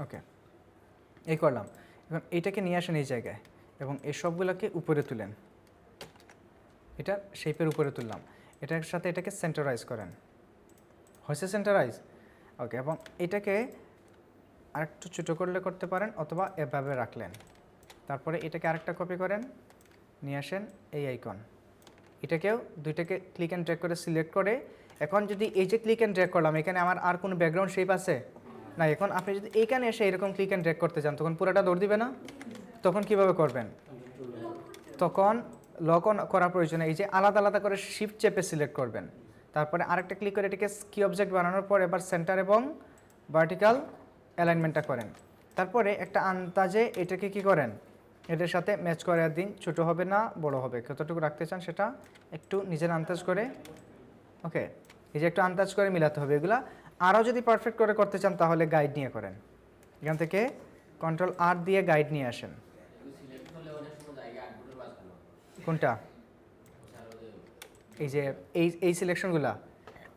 Speaker 1: ওকে, এই করলাম। এখন এইটাকে নিয়ে আসেন এই জায়গায় এবং এই সবগুলোকে উপরে তুলেন। এটা শেপের উপরে তুললাম, এটার সাথে এটাকে সেন্টারাইজ করেন। হয়েছে সেন্টারাইজ? ওকে, এবং এটাকে আরেকটু ছোটো করলে করতে পারেন অথবা এভাবে রাখলেন। তারপরে এটাকে আরেকটা কপি করেন, নিয়ে আসেন এই আইকন। এটাকেও দুইটাকে ক্লিক অ্যান্ড ড্র্যাগ করে সিলেক্ট করে, এখন যদি এই যে ক্লিক অ্যান্ড ড্র্যাগ করলাম, এখানে আমার আর কোনো ব্যাকগ্রাউন্ড শেপ আছে না। এখন আপনি যদি এইখানে এসে এরকম ক্লিক অ্যান্ড ড্র্যাগ করতে চান, তখন পুরোটা দৌড় দিবে না? তখন কিভাবে করবেন? তখন লক অন করার প্রয়োজনে এই যে আলাদা আলাদা করে শিফট চেপে সিলেক্ট করবেন। তারপরে আরেকটা ক্লিক করে এটাকে কি অবজেক্ট বানানোর পর এবার সেন্টার এবং ভার্টিক্যাল অ্যালাইনমেন্টটা করেন। তারপরে একটা আন্দাজে এটাকে কি করেন, এটার সাথে ম্যাচ করে দিন। ছোট হবে না বড় হবে, কতটুকু রাখতে চান সেটা একটু নিজের আন্দাজ করে, ওকে, এই যে একটু আন্দাজ করে মিলাতে হবে। এগুলা আরও যদি পারফেক্ট করে করতে চান তাহলে গাইড নিয়ে করেন। এখান থেকে Ctrl+R দিয়ে গাইড নিয়ে আসেন।
Speaker 6: সিলেক্ট করলে অনেক সময় জায়গা আটগুলোর মাঝখানে
Speaker 1: কোনটা? এই যে এই সিলেকশনগুলো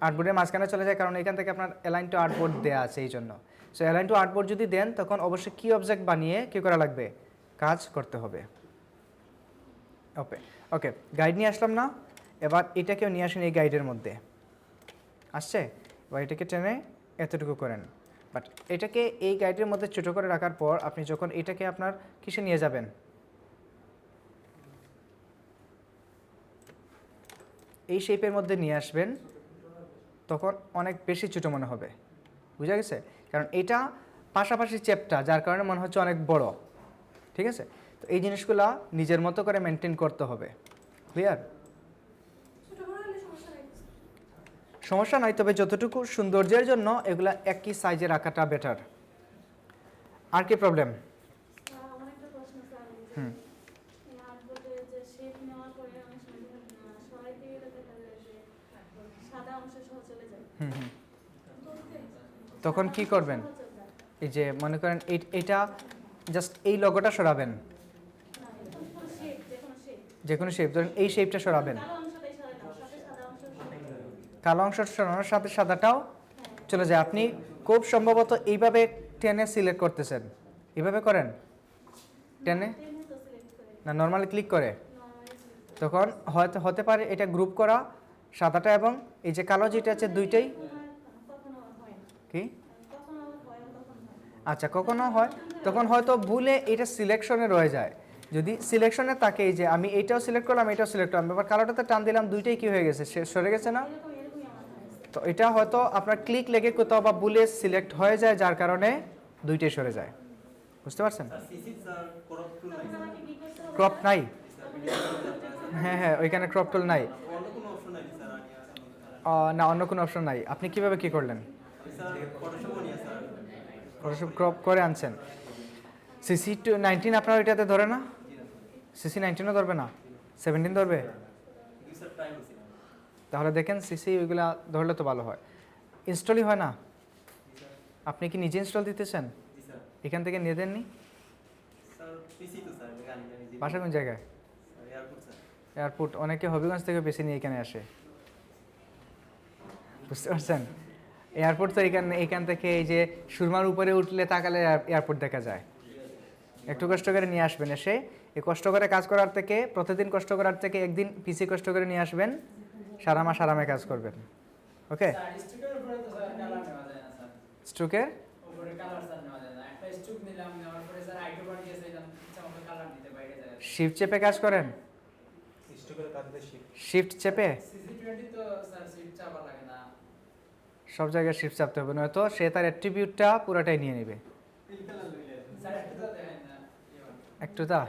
Speaker 1: আর্টবোর্ডের মাঝখানে চলে যায়, কারণ এখান থেকে আপনার অ্যালাইন টু আর্টবোর্ড দেওয়া আছে এই জন্য। সো অ্যালাইন টু আর্টবোর্ড যদি দেন তখন অবশ্যই কি অবজেক্ট বানিয়ে কী করা লাগবে, কাজ করতে হবে। ওকে, ওকে, গাইড নিয়ে আসলাম না? এবার এটাকেও নিয়ে আসেন এই গাইডের মধ্যে। আসছে? এবার এটাকে টেনে এতটুকু করেন। বাট এটাকে এই গাইডের মধ্যে ছোটো করে রাখার পর আপনি যখন এটাকে আপনার কিসে নিয়ে যাবেন, এই শেপের মধ্যে নিয়ে আসবেন, তখন অনেক বেশি ছোটো মনে হবে। বুঝা গেছে? কারণ এটা পাশাপাশি চেপটা, যার কারণে মনে হচ্ছে অনেক বড়। ঠিক আছে? তো এই জিনিসগুলা নিজের মতো করে মেনটেন করতে হবে। ক্লিয়ার?
Speaker 5: ছোট বড় হলে সমস্যা নাই।
Speaker 1: সমস্যা নাই, তবে যতটুকু সৌন্দর্যের জন্য এগুলা একই সাইজে রাখাটা বেটার। আর কি প্রবলেম?
Speaker 8: আমার একটা প্রশ্ন স্যার,
Speaker 1: হুম।
Speaker 8: এই আর্টবোর্ডে যে শেপ নেওয়ার পরে অনেক সময় সরাই দিয়ে গেলে দেখা যায় যে সাদা অংশ সহ চলে যায়।
Speaker 1: হুম হুম। তখন কি করবেন?
Speaker 8: সহ চলে যায়।
Speaker 1: এই যে মনে করেন এটা জাস্ট এই লোগোটা সরাবেন,
Speaker 8: না, এরকম কোনো শেপ, যে কোনো শেপ।
Speaker 1: যে কোনো শেপ, ধরেন এই শেপটা সরাবেন,
Speaker 8: কালো অংশটাই সরাই দাও, সাথে সাদা অংশ সরাই দাও।
Speaker 1: কালো অংশ সরানোর সাথে সাদাটাও চলে যায়। আপনি খুব সম্ভবত এইভাবে টেনে সিলেক্ট করতেছেন, এইভাবে করেন টেনে,
Speaker 8: টেনে তো সিলেক্ট করে
Speaker 1: না নর্মালি ক্লিক করে,
Speaker 8: নরমালি সিলেক্ট
Speaker 1: তখন হয়তো হতে পারে এটা গ্রুপ করা সাদাটা এবং এই যে কালো যেটা আছে দুইটাই
Speaker 8: কখনো হয় না।
Speaker 1: কি
Speaker 8: কখনো হয়, কখনো হয় না।
Speaker 1: আচ্ছা কখনো হয়, তখন হয়তো ভুলে এটা সিলেকশনে রয়ে যায়। যদি সিলেকশনে থাকে এই যে আমি এইটাও সিলেক্ট করলাম এটাও সিলেক্ট করলাম, এবার কালোটাতে টান দিলাম দুইটাই কি হয়ে গেছে, সরে গেছে না?
Speaker 8: এরকমই আমার হয়।
Speaker 1: তো এটা হয়তো আপনার ক্লিক লেগে কোথাও বা ভুলে সিলেক্ট হয়ে যায়, যার কারণে দুইটাই সরে যায়। বুঝতে পারছেন?
Speaker 3: সিসি স্যার ক্রপ টুল নাই
Speaker 8: তখন আমাকে কি করতে হবে?
Speaker 1: ক্রপ নাই? হ্যাঁ হ্যাঁ, ওইখানে ক্রপ টুল নাই।
Speaker 3: অন্য কোনো অপশন নাই স্যার? আমি
Speaker 1: না, অন্য কোনো অপশন নাই। আপনি কিভাবে কি করলেন?
Speaker 3: স্যার ফটোশপ নিয়ে স্যার
Speaker 1: ফটোশপ ক্রপ করে আনছেন। সিসি 19 আপনার ওইটাতে ধরে না? সিসি 19ও ধরবে না, 17 ধরবে?
Speaker 3: স্যার টাইম হইছে
Speaker 1: তাহলে দেখেন সিসি ওইগুলা ধরলে তো ভালো হয়। ইনস্টলই হয় না? আপনি কি নিজে ইনস্টল দিতেছেন?
Speaker 3: জি স্যার।
Speaker 1: এখান থেকে নিয়ে দেননি?
Speaker 3: স্যার পিসি তো স্যার গাড়ি জি
Speaker 1: বাসা কোন জায়গায়?
Speaker 3: Airport sir.
Speaker 1: এয়ারপোর্ট। অনেকে হবিগঞ্জ থেকে বেশি নিয়ে এখানে আসে, বুঝতে পারছেন? এয়ারপোর্ট তো এখান থেকে এই যে সুরমার উপরে উঠলে তাকালে এয়ারপোর্ট দেখা যায়। একটু কষ্ট করে নিয়ে আসবেন, এসে এই কষ্ট করে কাজ করার থেকে, প্রতিদিন কষ্ট করার থেকে একদিন পিসি কষ্ট করে নিয়ে আসবেন, সারা মাস আরামে কাজ করবেন। ওকে?
Speaker 7: স্যার স্ট্রোকের উপরে তো স্যার কালার নেওয়া যায় না স্যার।
Speaker 1: স্ট্রোকের
Speaker 7: উপরে কালার স্যার নেওয়া যায় না। একটা স্ট্রোক নিলাম, নেওয়ার পরে স্যার আইটো বার দিয়ে চাইলাম, ইচ্ছা মতো কালার দিতে বাইরে যায়।
Speaker 1: শিফট চেপে কাজ করেন?
Speaker 3: স্টকের কাজে শিফট
Speaker 1: শিফট চেপে?
Speaker 7: সিসি20 তো স্যার সিট চাপা লাগে না।
Speaker 1: সব জায়গায় শিফট চাপতে হবে, নয়তো সে তার অ্যাট্রিবিউটটা পুরোটাই নিয়ে নেবে।
Speaker 3: পিল কালার লইলে
Speaker 7: স্যার একটু তো দেখেন না।
Speaker 1: একটু তা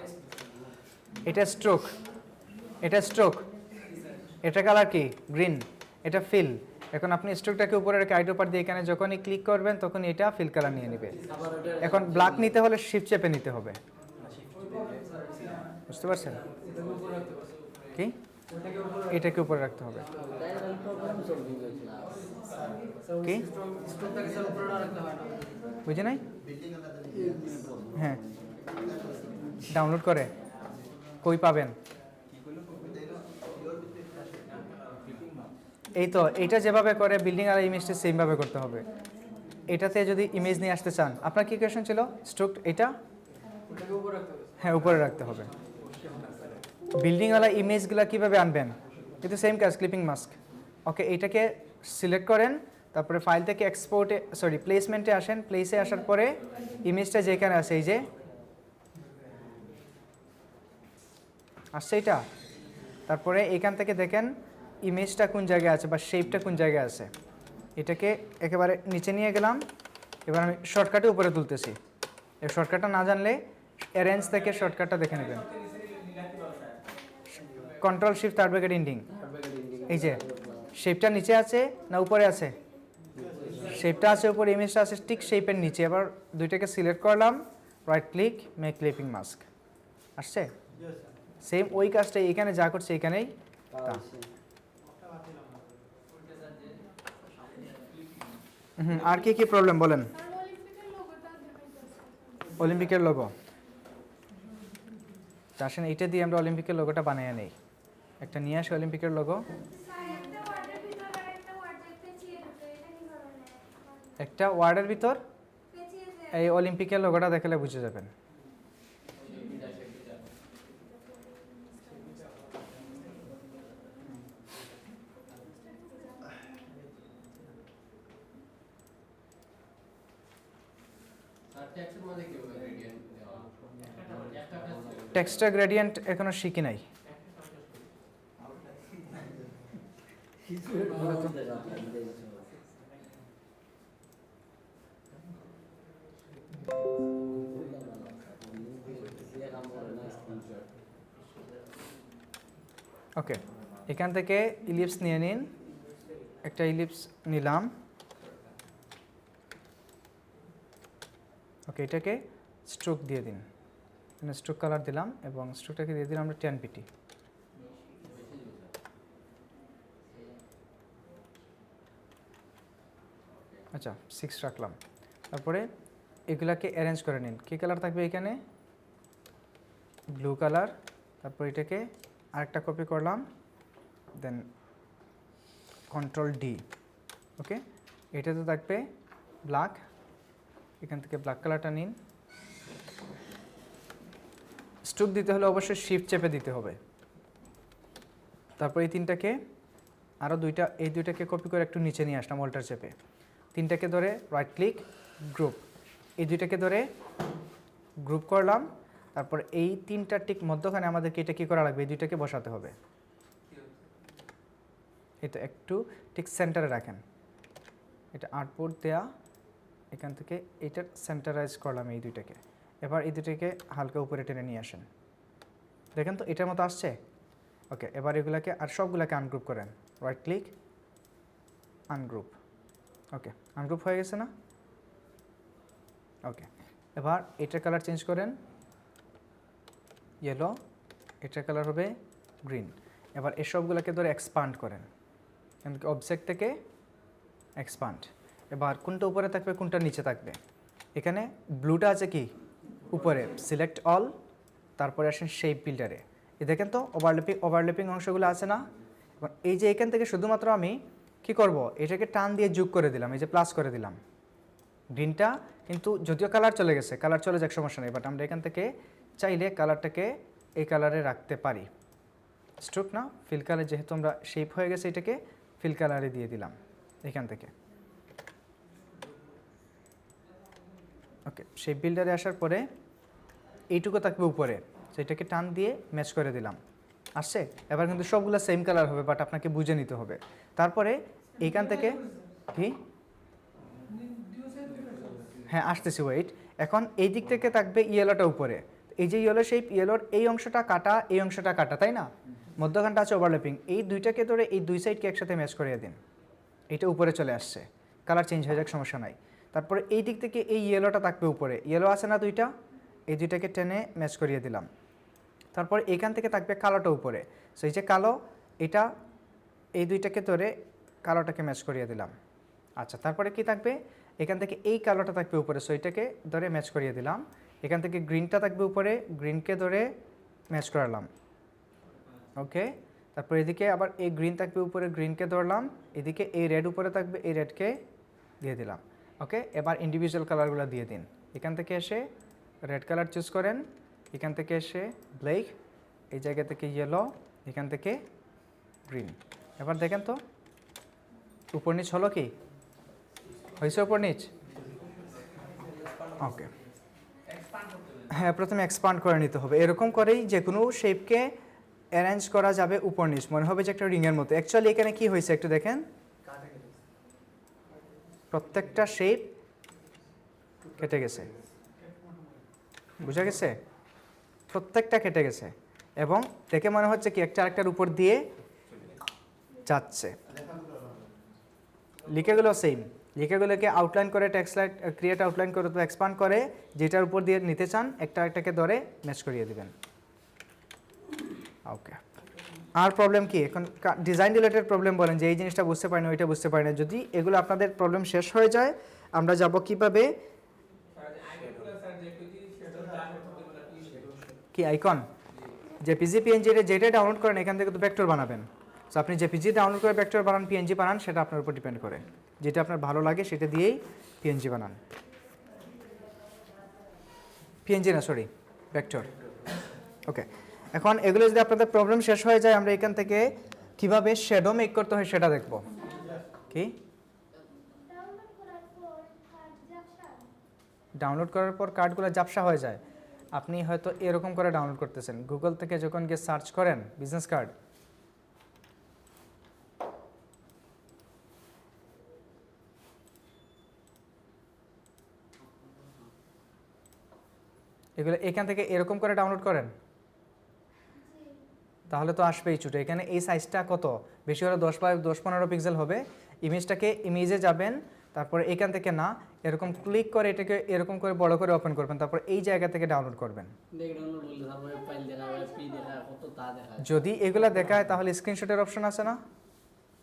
Speaker 1: এটা স্ট্রোক, এটা স্ট্রোক, এটা কালার কি গ্রিন, এটা ফিল। এখন আপনি স্ট্রোকটাকে উপরে রেখে আইটো পার দিয়ে এখানে যখনই ক্লিক করবেন তখন এটা ফিল কালার নিয়ে নেবে।
Speaker 4: আবার ওটা
Speaker 1: এখন ব্ল্যাক নিতে হলে শিফট চেপে নিতে হবে, বুঝতে পারছেন? কি এটাকে উপরে রাখতে হবে।
Speaker 4: প্রবলেম সলভিং হয়েছিল।
Speaker 1: কি
Speaker 6: স্ট্রোকটাকে স্যার উপরে না রাখতে হয় না?
Speaker 1: বুঝে নাই? হ্যাঁ, ডাউনলোড করে কই পাবেন? এই তো, এইটা যেভাবে করে বিল্ডিং আর ইমেজটা সেমভাবে করতে হবে। এটাতে যদি ইমেজ নিয়ে আসতে চান, আপনার কি কোয়েশন ছিল? স্ট্রোক এটা
Speaker 6: ওটাকে উপরে রাখতে হবে।
Speaker 1: হ্যাঁ উপরে রাখতে হবে। বিল্ডিংওয়ালা ইমেজগুলো কীভাবে আনবেন? কিন্তু সেম কাজ, ক্লিপিং মাস্ক। ওকে, এইটাকে সিলেক্ট করেন, তারপরে ফাইল থেকে এক্সপোর্টে প্লেসমেন্টে আসেন। প্লেসে আসার পরে ইমেজটা যেখানে আছে, এই যে আসছে এটা, তারপরে এখান থেকে দেখেন ইমেজটা কোন জায়গায় আছে বা শেপটা কোন জায়গায় আছে। এটাকে একেবারে নিচে নিয়ে গেলাম। এবার আমি শর্টকাটে উপরে তুলতেছি। এই শর্টকাটটা না জানলে অ্যারেঞ্জ থেকে শর্টকাটটা দেখে নেবেন। Control shift third bracket ending. এই যে শেপটা নিচে আছে না উপরে আছে? শেপটা আছে উপরে, ইমেজটা আছে ঠিক শেপের নিচে। এবার দুইটাকে সিলেক্ট করলাম, right click, make clipping mask. আসছে সেম ওই কাজটা এখানে যা করছে এখানেই তা। আর কি কি প্রবলেম বলেন?
Speaker 5: আর অলিম্পিকের লোগোটা দেখাইতেছে।
Speaker 1: অলিম্পিকের লোগো আসেন, এইটা দিয়ে আমরা অলিম্পিকের লোগোটা বানিয়ে নেই। একটা নিয়ে আসি অলিম্পিকের লোগো।
Speaker 5: স্যার একটা ওয়ার্ডের ভিতর আর একটা ওয়ার্ডে পেঁচিয়ে ঢুকে, এটা কি ধরনের?
Speaker 1: একটা ওয়ার্ডের ভিতর
Speaker 5: পেঁচিয়ে যে
Speaker 1: এই অলিম্পিকের লোগোটা দেখালে বুঝে যাবেন।
Speaker 6: স্যার টেক্সটের মধ্যে কিভাবে গ্রেডিয়েন্ট দেওয়া? একটা কাজ
Speaker 1: টেক্সটার গ্রেডিয়েন্ট এখনো শিখি নাই।
Speaker 4: কিছু বলতে পারলাম না।
Speaker 1: ওকে, এখান থেকে ইলিপস নিয়ে নিন, একটা ইলিপস নিলাম। ওকে, এটাকে স্ট্রোক দিয়ে দিন, মানে স্ট্রোক কালার দিলাম এবং স্ট্রোকটাকে দিয়ে দিলাম আমরা 10 পিটি। আচ্ছা 6 রাখলাম। তারপরে এগুলাকে অ্যারেঞ্জ করে নিন। কী কালার থাকবে এখানে? Blue colour. তারপর এটাকে আরেকটা কপি করলাম, দেন কন্ট্রোল ডি। ওকে, এটাতে থাকবে ব্ল্যাক, এখান থেকে ব্ল্যাক কালারটা নিন। স্ট্রোক দিতে হলে অবশ্যই শিফট চেপে দিতে হবে। তারপর এই তিনটাকে আরও দুইটা, এই দুইটাকে কপি করে একটু নিচে নিয়ে আসলাম অল্টার চেপে। তিনটাকে ধরে রাইট ক্লিক, গ্রুপ, এই দুইটাকে ধরে গ্রুপ করলাম। তারপর এই তিনটা ঠিক মধ্যখানে আমাদেরকে এটা কী করা লাগবে? এই দুইটাকে বসাতে হবে। এটা একটু ঠিক সেন্টারে রাখেন, এটা আউটপুট দেয়া, এখান থেকে এটার সেন্টারাইজ করলাম এই দুইটাকে। এবার এই দুইটাকে হালকা উপরে টেনে নিয়ে আসেন, দেখেন তো এটার মতো আসছে। ওকে, এবার এগুলাকে আর সবগুলোকে আনগ্রুপ করেন, রাইট ক্লিক, আনগ্রুপ। ওকে, আনগ্রুপ হয়ে গেছে না? ওকে, এবার এটার কালার চেঞ্জ করেন, ইয়েলো, এটার কালার হবে গ্রিন। এবার এই সবগুলোকে ধরে এক্সপান্ড করেন, অবজেক্ট থেকে এক্সপান্ড। এবার কোনটা উপরে থাকবে কোনটা নিচে থাকবে? এখানে ব্লুটা আছে কি উপরে, সিলেক্ট অল, তারপরে আসেন শেপ বিল্ডারে। দেখেন তো ওভারল্যাপিং অংশগুলো আছে না? এবং এই যে এখান থেকে শুধুমাত্র আমি কি করব, এটাকে টান দিয়ে যোগ করে দিলাম, এই যে প্লাস করে দিলাম গ্রিনটা। কিন্তু যদিও কালার চলে গেছে, কালার চলে যাক, সমস্যা নেই, বাট আমরা এখান থেকে চাইলে কালারটাকে এই কালারে রাখতে পারি। স্ট্রোক না, ফিল কালার, যেহেতু আমরা শেপ হয়ে গেছে এটাকে ফিল কালারে দিয়ে দিলাম এখান থেকে। ওকে, শেপ বিল্ডারে আসার পরে এইটুকু থাকবে উপরে, সেটাকে টান দিয়ে ম্যাচ করে দিলাম, আসছে। এবার কিন্তু সবগুলো সেম কালার হবে, বাট আপনাকে বুঝে নিতে হবে। তারপরে এইখান থেকে কি, হ্যাঁ আসতেছি, ওয়েট। এখন এই দিক থেকে থাকবে ইয়েলোটা উপরে, এই যে ইয়েলো শেপ, ইয়েলোর এই অংশটা কাটা, এই অংশটা কাটা, তাই না? মধ্যখানটা আছে ওভারল্যাপিং, এই দুইটাকে ধরে এই দুই সাইডকে একসাথে ম্যাচ করিয়ে দিন, এটা উপরে চলে আসছে, কালার চেঞ্জ হয়ে যাক, সমস্যা নাই। তারপরে এই দিক থেকে এই ইয়েলোটা থাকবে উপরে, ইয়েলো আছে না দুইটা, এই দুইটাকে টেনে ম্যাচ করিয়ে দিলাম। তারপর এখান থেকে থাকবে কালোটা উপরে, সো এই যে কালো, এটা এই দুইটাকে ধরে কালোটাকে ম্যাচ করিয়ে দিলাম। আচ্ছা, তারপরে কি থাকবে? এখান থেকে এই কালোটা থাকবে উপরে, সো এটাকে ধরে ম্যাচ করিয়ে দিলাম। এখান থেকে গ্রিনটা থাকবে উপরে, গ্রিনকে ধরে ম্যাচ করালাম। ওকে, তারপর এদিকে আবার এই গ্রিন থাকবে উপরে, গ্রিনকে ধরলাম। এদিকে এই রেড উপরে থাকবে, এই রেডকে দিয়ে দিলাম। ওকে, এবার ইন্ডিভিজুয়াল কালারগুলো দিয়ে দিন। এখান থেকে এসে রেড কালার চুজ করেন, এখান থেকে এসে ব্ল্যাক, এই জায়গা থেকে ইয়েলো, এখান থেকে গ্রিন। এবার দেখেন তো উপর নিচ হলো কি হয়েছে? উপর নিচ। ওকে, হ্যাঁ, প্রথমে এক্সপান্ড করে নিতে হবে। এরকম করেই যে কোনো শেপকে অ্যারেঞ্জ করা যাবে উপর নিচ, মনে হবে যে একটা রিংয়ের মতো। অ্যাকচুয়ালি এখানে কি হয়েছে একটু দেখেন, প্রত্যেকটা শেপ কেটে গেছে, বুঝা গেছে? প্রত্যেকটা কেটে গেছে এবং দেখে মনে হচ্ছে কি একটা আরেকটার উপর দিয়ে যাচ্ছে। লিখেগুলো সেম, লিখেগুলোকে আউটলাইন করে টেক্সট লাইট ক্রিয়েট আউটলাইন করে তো এক্সপান্ড করে, যেটার উপর দিয়ে নিতে চান একটা একটাকে ধরে ম্যাচ করিয়ে দিবেন। ওকে, আর প্রবলেম কি এখন? ডিজাইন রিলেটেড প্রবলেম বলেন যে এই জিনিসটা বুঝতে পারি না, ওইটা বুঝতে পারি না। যদি এগুলো আপনাদের প্রবলেম শেষ হয়ে যায়, আমরা যাব কিভাবে, কি আইকন, জেপিজি পিএনজি যেটা ডাউনলোড করেন এখান থেকে তো ভেক্টর বানাবেন। সো আপনি জেপিজি ডাউনলোড করে ভেক্টর বানান, পিএনজি বানান, সেটা আপনার উপর ডিপেন্ড করে, যেটা আপনার ভালো লাগে সেটা দিয়েই পিএনজি বানান। পিএনজি না, সরি, ভেক্টর। ওকে, এখন এগুলো যদি আপনাদের প্রবলেম শেষ হয়ে যায়, আমরা এখান থেকে কিভাবে শ্যাডো মেক করতে হয় সেটা দেখব। কি ডাউনলোড করার পর কার্ডগুলো ঝাপসা হয়ে যায়? আপনি হয়তো এরকম করে ডাউনলোড করতেছেন, গুগল থেকে যখন গিয়ে সার্চ করেন বিজনেস কার্ড, এগুলো এখান থেকে এরকম করে ডাউনলোড করেন, তাহলে তো আসবেই ছোটো। এখানে এই সাইজটা কত বেশি হলে 10/10-15 পিক্সেল হবে। ইমেজটাকে ইমেজে যাবেন, তারপরে এখান থেকে না এরকম ক্লিক করে এটাকে এরকম করে বড় করে ওপেন করবেন, তারপর এই জায়গা থেকে ডাউনলোড করবেন।
Speaker 4: ডাউনলোড করলে তারপরে ফাইল দেখা পি দেখা কত তা দেখা
Speaker 1: যদি এগুলা দেখায় তাহলে স্ক্রিনশটের অপশন আছে না,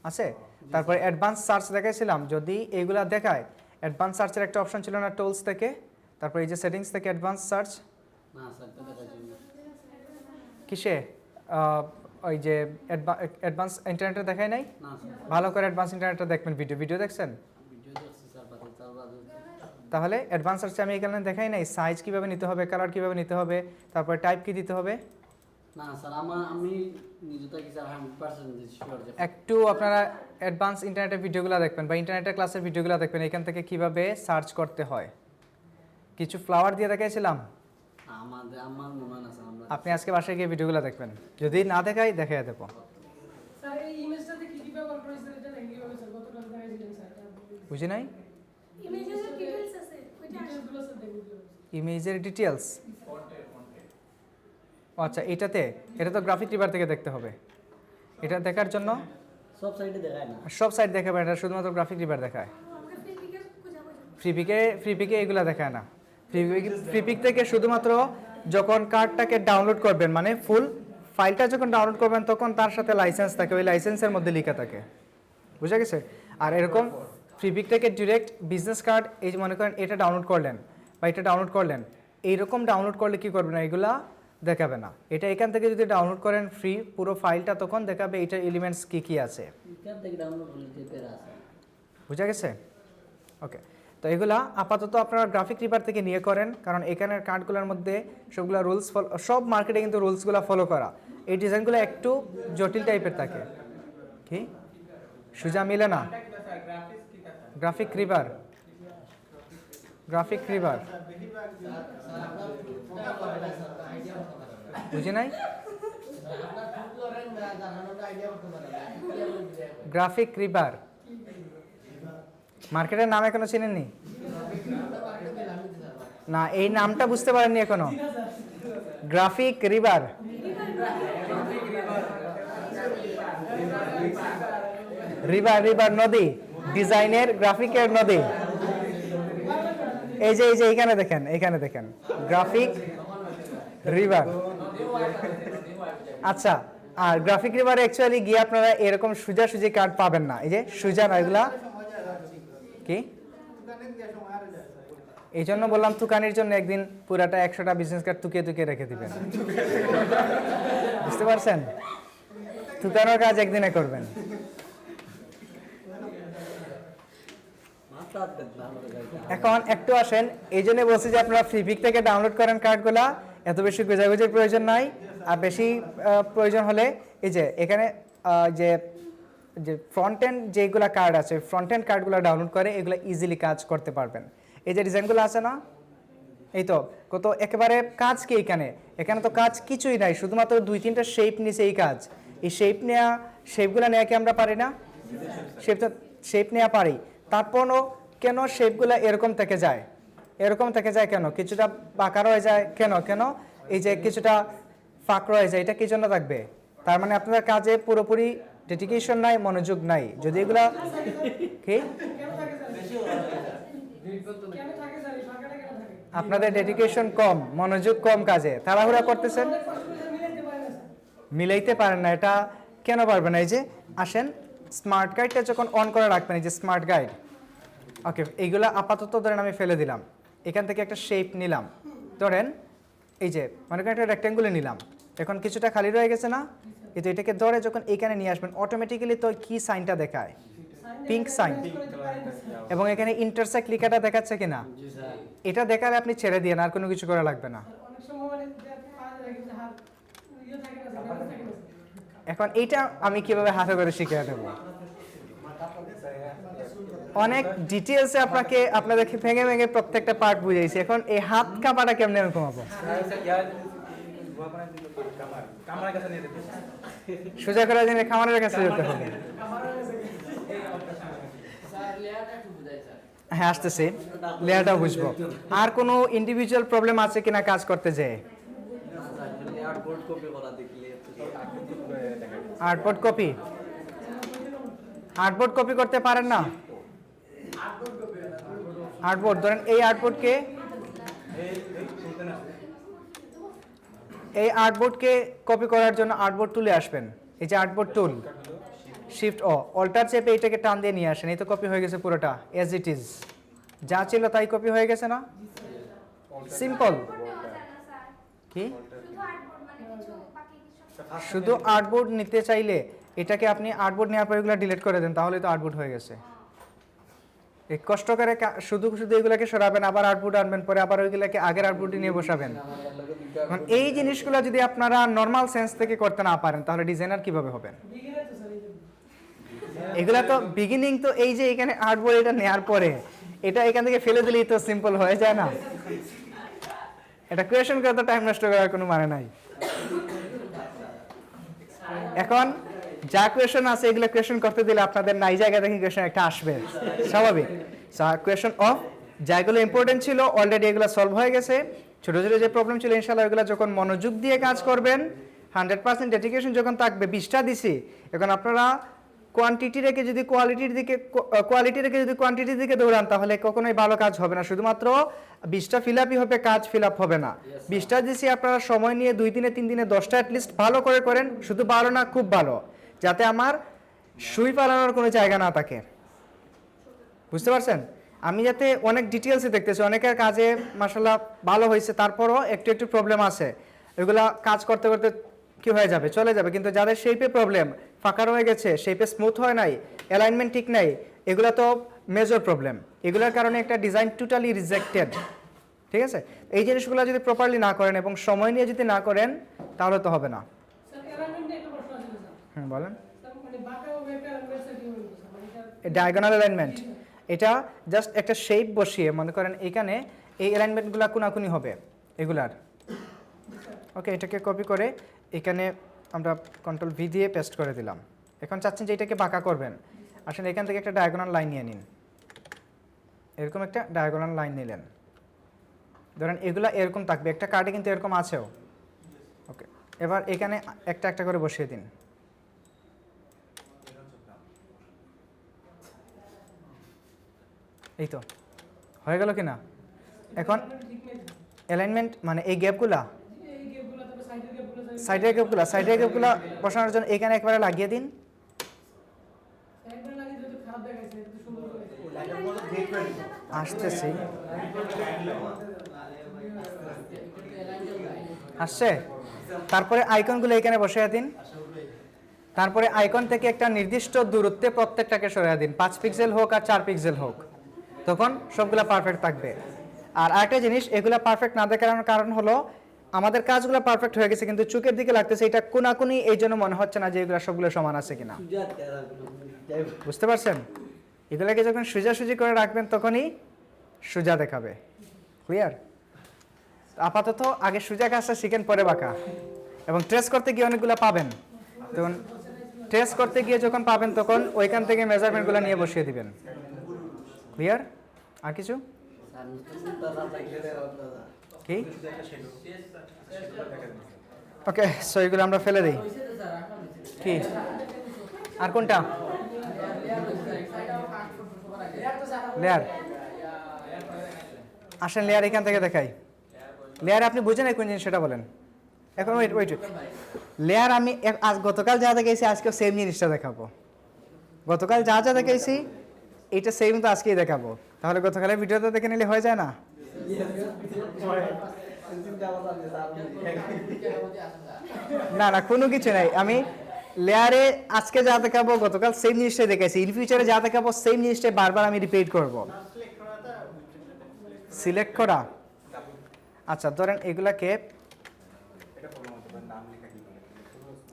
Speaker 1: আছে। তারপরে অ্যাডভান্স সার্চ দেখাইছিলাম, যদি এগুলা দেখায় অ্যাডভান্স সার্চের একটা অপশন ছিল না টুলস থেকে, তারপর এই যে সেটিংস থেকে অ্যাডভান্স সার্চ
Speaker 4: না স্যার তো দেখা যায় না।
Speaker 1: কিসে ওই যে অ্যাডভান্স ইন্টারনেটে দেখায় নাই?
Speaker 4: না স্যার
Speaker 1: ভালো করে অ্যাডভান্স ইন্টারনেটে দেখবেন, ভিডিও দেখছেন?
Speaker 4: ভিডিও দেখছি স্যার বাদে
Speaker 1: তাহলে অ্যাডভান্স সার্চে আমি এখানে দেখাই নাই সাইজ কীভাবে নিতে হবে, কালার কীভাবে নিতে হবে, তারপরে টাইপ কী দিতে হবে।
Speaker 4: না স্যার আমি নিজে থেকে স্যার 100% শিওর যে
Speaker 1: একটু আপনারা অ্যাডভান্স ইন্টারনেটের ভিডিওগুলো দেখবেন বা ইন্টারনেটের ক্লাসের ভিডিওগুলো দেখবেন, এখান থেকে কিভাবে সার্চ করতে হয়। কিছু ফ্লাওয়ার দিয়ে দেখাইছিলাম,
Speaker 4: আমার মনে হয় না স্যার আমরা
Speaker 1: আপনি আজকে বাসায় গিয়ে ভিডিওগুলো দেখবেন, যদি না দেখাই দেখাই দেবো।
Speaker 2: স্যার এই ইমেজটাতে কি কি ব্যবহার করেছেন এটা নাকি হবে স্যার গতকাল দেখাইছিলেন স্যার
Speaker 1: বুঝি নাই?
Speaker 5: ইমেজের ডিটেইলস আছে ওইটা আসবে।
Speaker 2: ডিটেইলসগুলো স্যার দেখুন।
Speaker 1: ইমেজের ডিটেলস, আচ্ছা এটাতে, এটা তো গ্রাফিক রিভার থেকে দেখতে হবে। এটা দেখার জন্য
Speaker 4: সব সাইডে দেখায় না।
Speaker 1: সব সাইট দেখাবে, এটা শুধুমাত্র গ্রাফিক রিভার দেখায়।
Speaker 5: আমরা ফিজিক্যাল খুঁজাবো।
Speaker 1: ফ্রিপিকে এগুলো দেখায় না। ফ্রিপিক থেকে শুধুমাত্র যখন কার্ডটাকে ডাউনলোড করবেন, মানে ফুল ফাইলটা যখন ডাউনলোড করবেন তখন তার সাথে লাইসেন্স থাকে, ওই লাইসেন্সের মধ্যে লেখা থাকে, বুঝা গেছে? আর এরকম ফ্রিপিক থেকে ডিরেক্ট বিজনেস কার্ড, এই যে মনে করেন এটা ডাউনলোড করলেন বা এটা ডাউনলোড করলেন, এইরকম ডাউনলোড করলে কি করবে না, এগুলা দেখাবে না। এটা এখান থেকে যদি ডাউনলোড করেন ফ্রি পুরো ফাইলটা, তখন দেখাবে এইটার এলিমেন্টস কী কী আছে।
Speaker 4: এখান থেকে ডাউনলোড করলে যে পেরা আছে
Speaker 1: বুঝা গেছে? ওকে, তো এগুলা আপাতত আপনারা গ্রাফিক রিভার থেকে নিয়ে করেন, কারণ এখানের কার্ডগুলোর মধ্যে সবগুলো রুলস সব মার্কেটে কিন্তু রুলসগুলো ফলো করা, এই ডিজাইনগুলো একটু জটিল টাইপের থাকে। কি সুজা মিলে না? গ্রাফিক রিভার, গ্রাফিক রিভার বুঝি নাই? গ্রাফিক রিভার মার্কেটের নাম এখনো চিনেননি না? এই নামটা বুঝতে পারেননি এখনো? গ্রাফিক রিভার, রিভার নদী, ডিজাইনের গ্রাফিকের নদী। এই যে এখানে দেখেন গ্রাফিক রিভার। আচ্ছা, আর গ্রাফিক রিভারে অ্যাকচুয়ালি গিয়ে আপনারা এরকম সুজি কার্ড পাবেন না, এই যে সুজা না, এগুলা কি এই জন্য বললাম তুকানির জন্য একদিন পুরাটা 100টা বিজনেস কার্ড তুকিয়ে রেখে দিবেন, বুঝতে পারছেন? তুকানোর কাজ একদিনে করবেন। এখন একটু আসেন, এই জন্য বলছি যে আপনারা ফ্রিপিক থেকে ডাউনলোড করেন কার্ডগুলা, এত বেশি গোজাগুজির প্রয়োজন নাই। আর বেশি প্রয়োজন হলে এই যে এখানে যে ফ্রন্ট এন্ড যেগুলো কার্ড আছে, ফ্রন্ট এন্ড কার্ডগুলো ডাউনলোড করে এগুলো ইজিলি কাজ করতে পারবেন। এই যে ডিজাইনগুলো আছে না, এই তো কত একেবারে কাজ কি এখানে তো কাজ কিছুই নাই, শুধুমাত্র 2-3টা শেপ নিছে এই কাজ। এই শেপগুলো নেওয়া কি আমরা পারি না? শেপ নেওয়া পারি, তারপরও কেন শেপগুলো এরকম থেকে যায় কেন? কিছুটা বাঁকা রয়ে যায় কেন? এই যে কিছুটা ফাঁক রয়ে যায়, এটা কি জন্য থাকবে? তার মানে আপনাদের কাজে পুরোপুরি ডেডিকেশন নাই, মনোযোগ নাই। যদি এগুলা কি আপনাদের ডেডিকেশন কম, মনোযোগ কম, কাজে তাড়াহুড়া করতেছেন, মিলাইতে পারেন না, এটা কেন পারবেন না? এই যে আসেন, স্মার্ট গাইডটা যখন অন করে রাখবেন, এই যে স্মার্ট গাইড, ওকে, এইগুলো আপাতত ধরেন আমি ফেলে দিলাম, এখান থেকে একটা শেপ নিলাম, ধরেন এই যে মনে করেন একটা রেক্ট্যাঙ্গুলে নিলাম, এখন কিছুটা খালি রয়ে গেছে না, কিন্তু এটাকে ধরে যখন এইখানে নিয়ে আসবেন অটোমেটিক্যালি তো কি সাইনটা দেখায়, পিঙ্ক সাইন, এবং এখানে ইন্টারসেক্ট লেখাটা দেখাচ্ছে কিনা, এটা দেখালে আপনি ছেড়ে দিয়ে আর কোনো কিছু করা লাগবে না।
Speaker 2: অনেক সময় মানে পাওয়া যায় কিন্তু হাত ইয়ে থাকে না স্যার, ব্যালেন্স থাকে না স্যার।
Speaker 1: এখন এইটা আমি কিভাবে হাতে করে শিখিয়ে দেবো? অনেক ডিটেলসে আপনাদেরকে ভেঙে প্রত্যেকটা পার্ট বুঝাইছি, এখন এই হাত কাঁপাটা কেমনে আমি কমাবো? সোজা করার জন্য খামারের কাছে যেতে হবে। হ্যাঁ আসতেছি, লেয়ারটাও বুঝবো। আর কোনো ইন্ডিভিজুয়াল প্রবলেম আছে কিনা কাজ করতে যেয়ে? আর্টবোর্ড কপি, আর্টবোর্ড কপি করতে পারেন না? আর্টবোর্ড ধরেন এই আর্টবোর্ডকে, এই আর্টবোর্ডকে কপি করার জন্য আর্টবোর্ড টুলে আসবেন। এই যে আর্টবোর্ড টুল, শিফট ও অল্টার চেপে এটাকে টান দিয়ে নিয়ে আসেন। এই তো কপি হয়ে গেছে পুরোটা এজ ইট ইজ, যা ছিল তাই কপি হয়ে গেছে না? সিম্পল। কি শুধু আর্টবোর্ড নিতে চাইলে এটাকে আপনি আর্টবোর্ড নেওয়ার পর এগুলো ডিলিট করে দেন, তাহলে তো আর্টবোর্ড হয়ে গেছে। এই কষ্ট করে শুধু শুধু এগুলোকে সরাবেন, আবার আর্টবোর্ড আনবেন, পরে আবার ওইগুলোকে আগের আর্টবোর্ডে নিয়ে বসাবেন। এখন এই জিনিসগুলো যদি আপনারা নর্মাল সেন্স থেকে করতে না পারেন তাহলে ডিজাইনার কিভাবে হবেন?
Speaker 2: বিগিনার তো স্যার এই জন্য।
Speaker 1: এগুলা তো বিগিনিং, তো এই যে এখানে আর্টবোর্ড এটা নেওয়ার পরে এটা এখান থেকে ফেলে দিলেই তো সিম্পল হয়ে যায় না? এটা কোয়েশন করে তো টাইম নষ্ট করার কোনো মানে নাই। এখন যা কোয়েশন আছে এগুলো কোয়েশন করতে দিলে আপনাদের নাই জায়গা থেকে কোয়েশন একটা আসবে, স্বাভাবিক। কোয়েশন অফ যেগুলো ইম্পর্টেন্ট ছিল অলরেডি এগুলো সলভ হয়ে গেছে। ছোটো ছোটো যে প্রবলেম ছিল ইনশাল্লাহ এগুলো যখন মনোযোগ দিয়ে কাজ করবেন, 100% ডেডিকেশন যখন থাকবে, 20টা দিছি, এখন আপনারা কোয়ান্টিটি রেখে যদি কোয়ালিটির দিকে, কোয়ালিটি রেখে যদি কোয়ান্টিটির দিকে দৌড়ান তাহলে কখনোই ভালো কাজ হবে না। শুধুমাত্র 20টা ফিল আপই হবে, কাজ ফিল আপ হবে না। 20টা দিছি, আপনারা সময় নিয়ে 2 দিনে 3 দিনে 10টা অ্যাটলিস্ট ভালো করে করেন, শুধু ভালো না খুব ভালো, যাতে আমার সুই পালানোর কোনো জায়গা না থাকে। বুঝতে পারছেন? আমি যাতে অনেক ডিটেলসে দেখতেছি, অনেকের কাজে মাশাআল্লাহ ভালো হয়েছে, তারপরও একটু একটু প্রবলেম আছে, এগুলা কাজ করতে করতে কি হয়ে যাবে, চলে যাবে। কিন্তু যাদের শেপে প্রবলেম, ফাঁকা রয়ে গেছে, শেপে স্মুথ হয় নাই, অ্যালাইনমেন্ট ঠিক নাই, এগুলো তো মেজর প্রবলেম। এগুলোর কারণে একটা ডিজাইন টোটালি রিজেক্টেড। ঠিক আছে? এই জিনিসগুলো যদি প্রপারলি না করেন এবং সময় নিয়ে যদি না করেন তাহলে তো হবে না।
Speaker 2: স্যার অ্যালাইনমেন্টে একটা প্রশ্ন আছে স্যার।
Speaker 1: বলেন।
Speaker 2: স্যার মানে বাঁকা ও বেঁকা অ্যালাইনমেন্ট স্যার কি বলবো স্যার? মানে এটা
Speaker 1: ডায়াগোনাল অ্যালাইনমেন্ট, এটা জাস্ট একটা শেপ বসিয়ে মনে করেন এখানে এই অ্যালাইনমেন্টগুলো কোনাকুনি হবে এগুলার। ওকে, এটাকে কপি করে এখানে আমরা কন্ট্রোল ভি দিয়ে পেস্ট করে দিলাম। এখন চাচ্ছেন যে এটাকে বাঁকা করবেন, আসলে এখান থেকে একটা ডায়াগোনাল লাইন নিয়ে নিন। এরকম একটা ডায়াগোনাল লাইন নিলেন, ধরেন এগুলা এরকম থাকবে, একটা কার্ডে কিন্তু এরকম আছেও। ওকে, এবার এখানে একটা একটা করে বসিয়ে দিন। এই তো হয়ে গেল কিনা? এখন
Speaker 2: ঠিক নেই।
Speaker 1: অ্যালাইনমেন্ট মানে এই গ্যাপগুলা,
Speaker 2: এই গেপগুলো তারপর
Speaker 1: সাইডের গ্যাপগুলা বসানোর জন্য এখানে একবারে লাগিয়ে দিন।
Speaker 2: একবার লাগিয়ে দিলে তো খারাপ দেখাইছে, এটা তো সুন্দর করে।
Speaker 1: আসতেছি, আসছে। তারপরে আইকনগুলো এখানে বসিয়ে দিন। তারপরে আইকন থেকে একটা নির্দিষ্ট দূরত্বে প্রত্যেকটাকে সরিয়ে দিন, 5 পিক্সেল হোক আর 4 পিক্সেল হোক, তখন সবগুলা পারফেক্ট থাকবে। আর আরেকটা জিনিস, এগুলা পারফেক্ট না দেখার কারণ হলো আমাদের কাজগুলো পারফেক্ট হয়ে গেছে কিন্তু চোখের দিকে লাগতেছে এটা কোনাকুনি, এই জন্য মনে হচ্ছে না যে এগুলো সবগুলো সমান আছে কিনা। বুঝতে পারছেন? এগুলাকে যখন সোজাসুজি করে রাখবেন তখনই সোজা দেখাবে। ক্লিয়ার? আপাতত আগে সোজা কাজটা শিখেন, পরে বাঁকা। এবং ট্রেস করতে গিয়ে অনেকগুলো পাবেন, তখন ট্রেস করতে গিয়ে যখন পাবেন তখন ওইখান থেকে মেজারমেন্টগুলো নিয়ে বসিয়ে দিবেন। ক্লিয়ার? আর কিছু কি? ওকে, সো এগুলো আমরা ফেলে দিই। কি আর কোনটা? লেয়ার। আসেন লেয়ার এখান থেকে দেখাই। লেয়ার আপনি বুঝেন কোন জিনিস সেটা বলেন। এখন ওয়েট, লেয়ার আমি আজ গতকাল যা দেখাইছি আজকে সেম জিনিসটা দেখাবো। গতকাল যা যা দেখাইছি এটা সেম তো আজকেই দেখাবো। তাহলে গতকালের ভিডিওটা দেখে নিলে হয়ে যায় না? না না, কোনো কিছু নাই। আমি লেয়ারে আজকে যা দেখাবো গতকাল সেম জিনিসটাই দেখাইছি, ইন ফিউচারে যা দেখাবো সেম জিনিসটাই বারবার আমি রিপিট করব। সিলেক্ট করা, আচ্ছা ধরেন এগুলাকে,